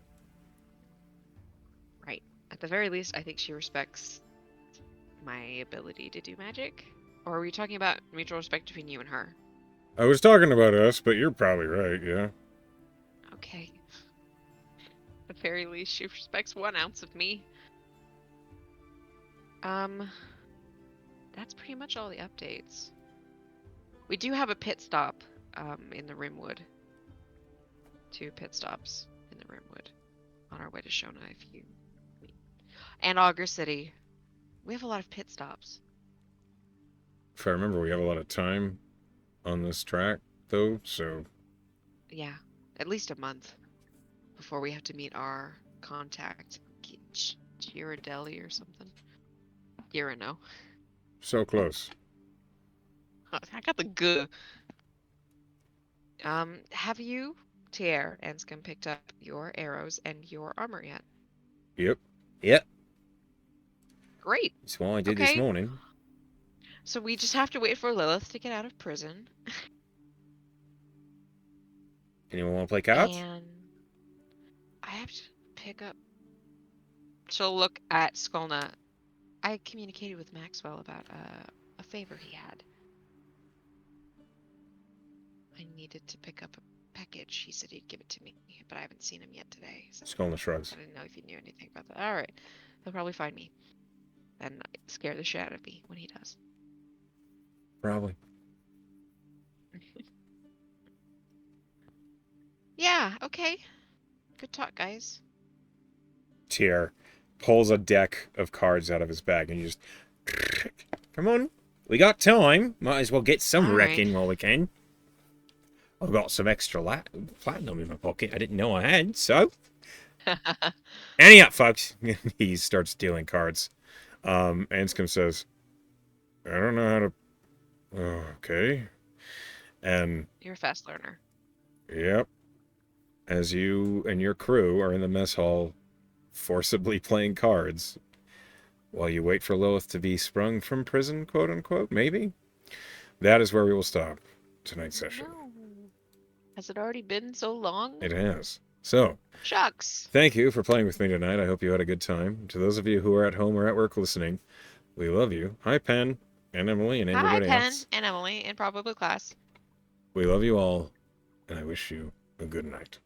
Right. At the very least, I think she respects my ability to do magic. Or are we talking about mutual respect between you and her? I was talking about us, but you're probably right, yeah. Okay. At the very least, she respects 1 ounce of me. That's pretty much all the updates. We do have a pit stop, in the Rimwood. 2 pit stops in the Rimwood on our way to Shona, and Augur City. We have a lot of pit stops. If I remember, we have a lot of time on this track, though, so... Yeah, at least a month before we have to meet our contact, Girardelli or something. Girano. So close. I got the good. Have you, Tier Anscombe, picked up your arrows and your armor yet? Yep. Great. That's what I did this Okay. morning. So we just have to wait for Lilith to get out of prison. Anyone want to play cards? And I have to pick up. She'll look at Skolna. I communicated with Maxwell about a favor he had. I needed to pick up package. He said he'd give it to me, but I haven't seen him yet today. So Skolna shrugs. I didn't know if you knew anything about that. All right, he'll probably find me and scare the shit out of me when he does. Probably. Yeah. Okay. Good talk, guys. Tyr pulls a deck of cards out of his bag and you just... Come on. We got time. Might as well get some All wreck right. in while we can. I've got some extra platinum in my pocket I didn't know I had, so... Ante up, folks. He starts dealing cards. Anscombe says, I don't know how to... Okay. And, You're a fast learner. yep. As you and your crew are in the mess hall forcibly playing cards while you wait for Lilith to be sprung from prison, quote unquote, maybe? That is where we will stop tonight's session. No. Has it already been so long? It has. So, Shucks. thank you for playing with me tonight. I hope you had a good time. To those of you who are at home or at work listening, we love you. Hi, Penn and Emily and Hi, everybody Penn else. and Emily, and probably class. We love you all, and I wish you a good night.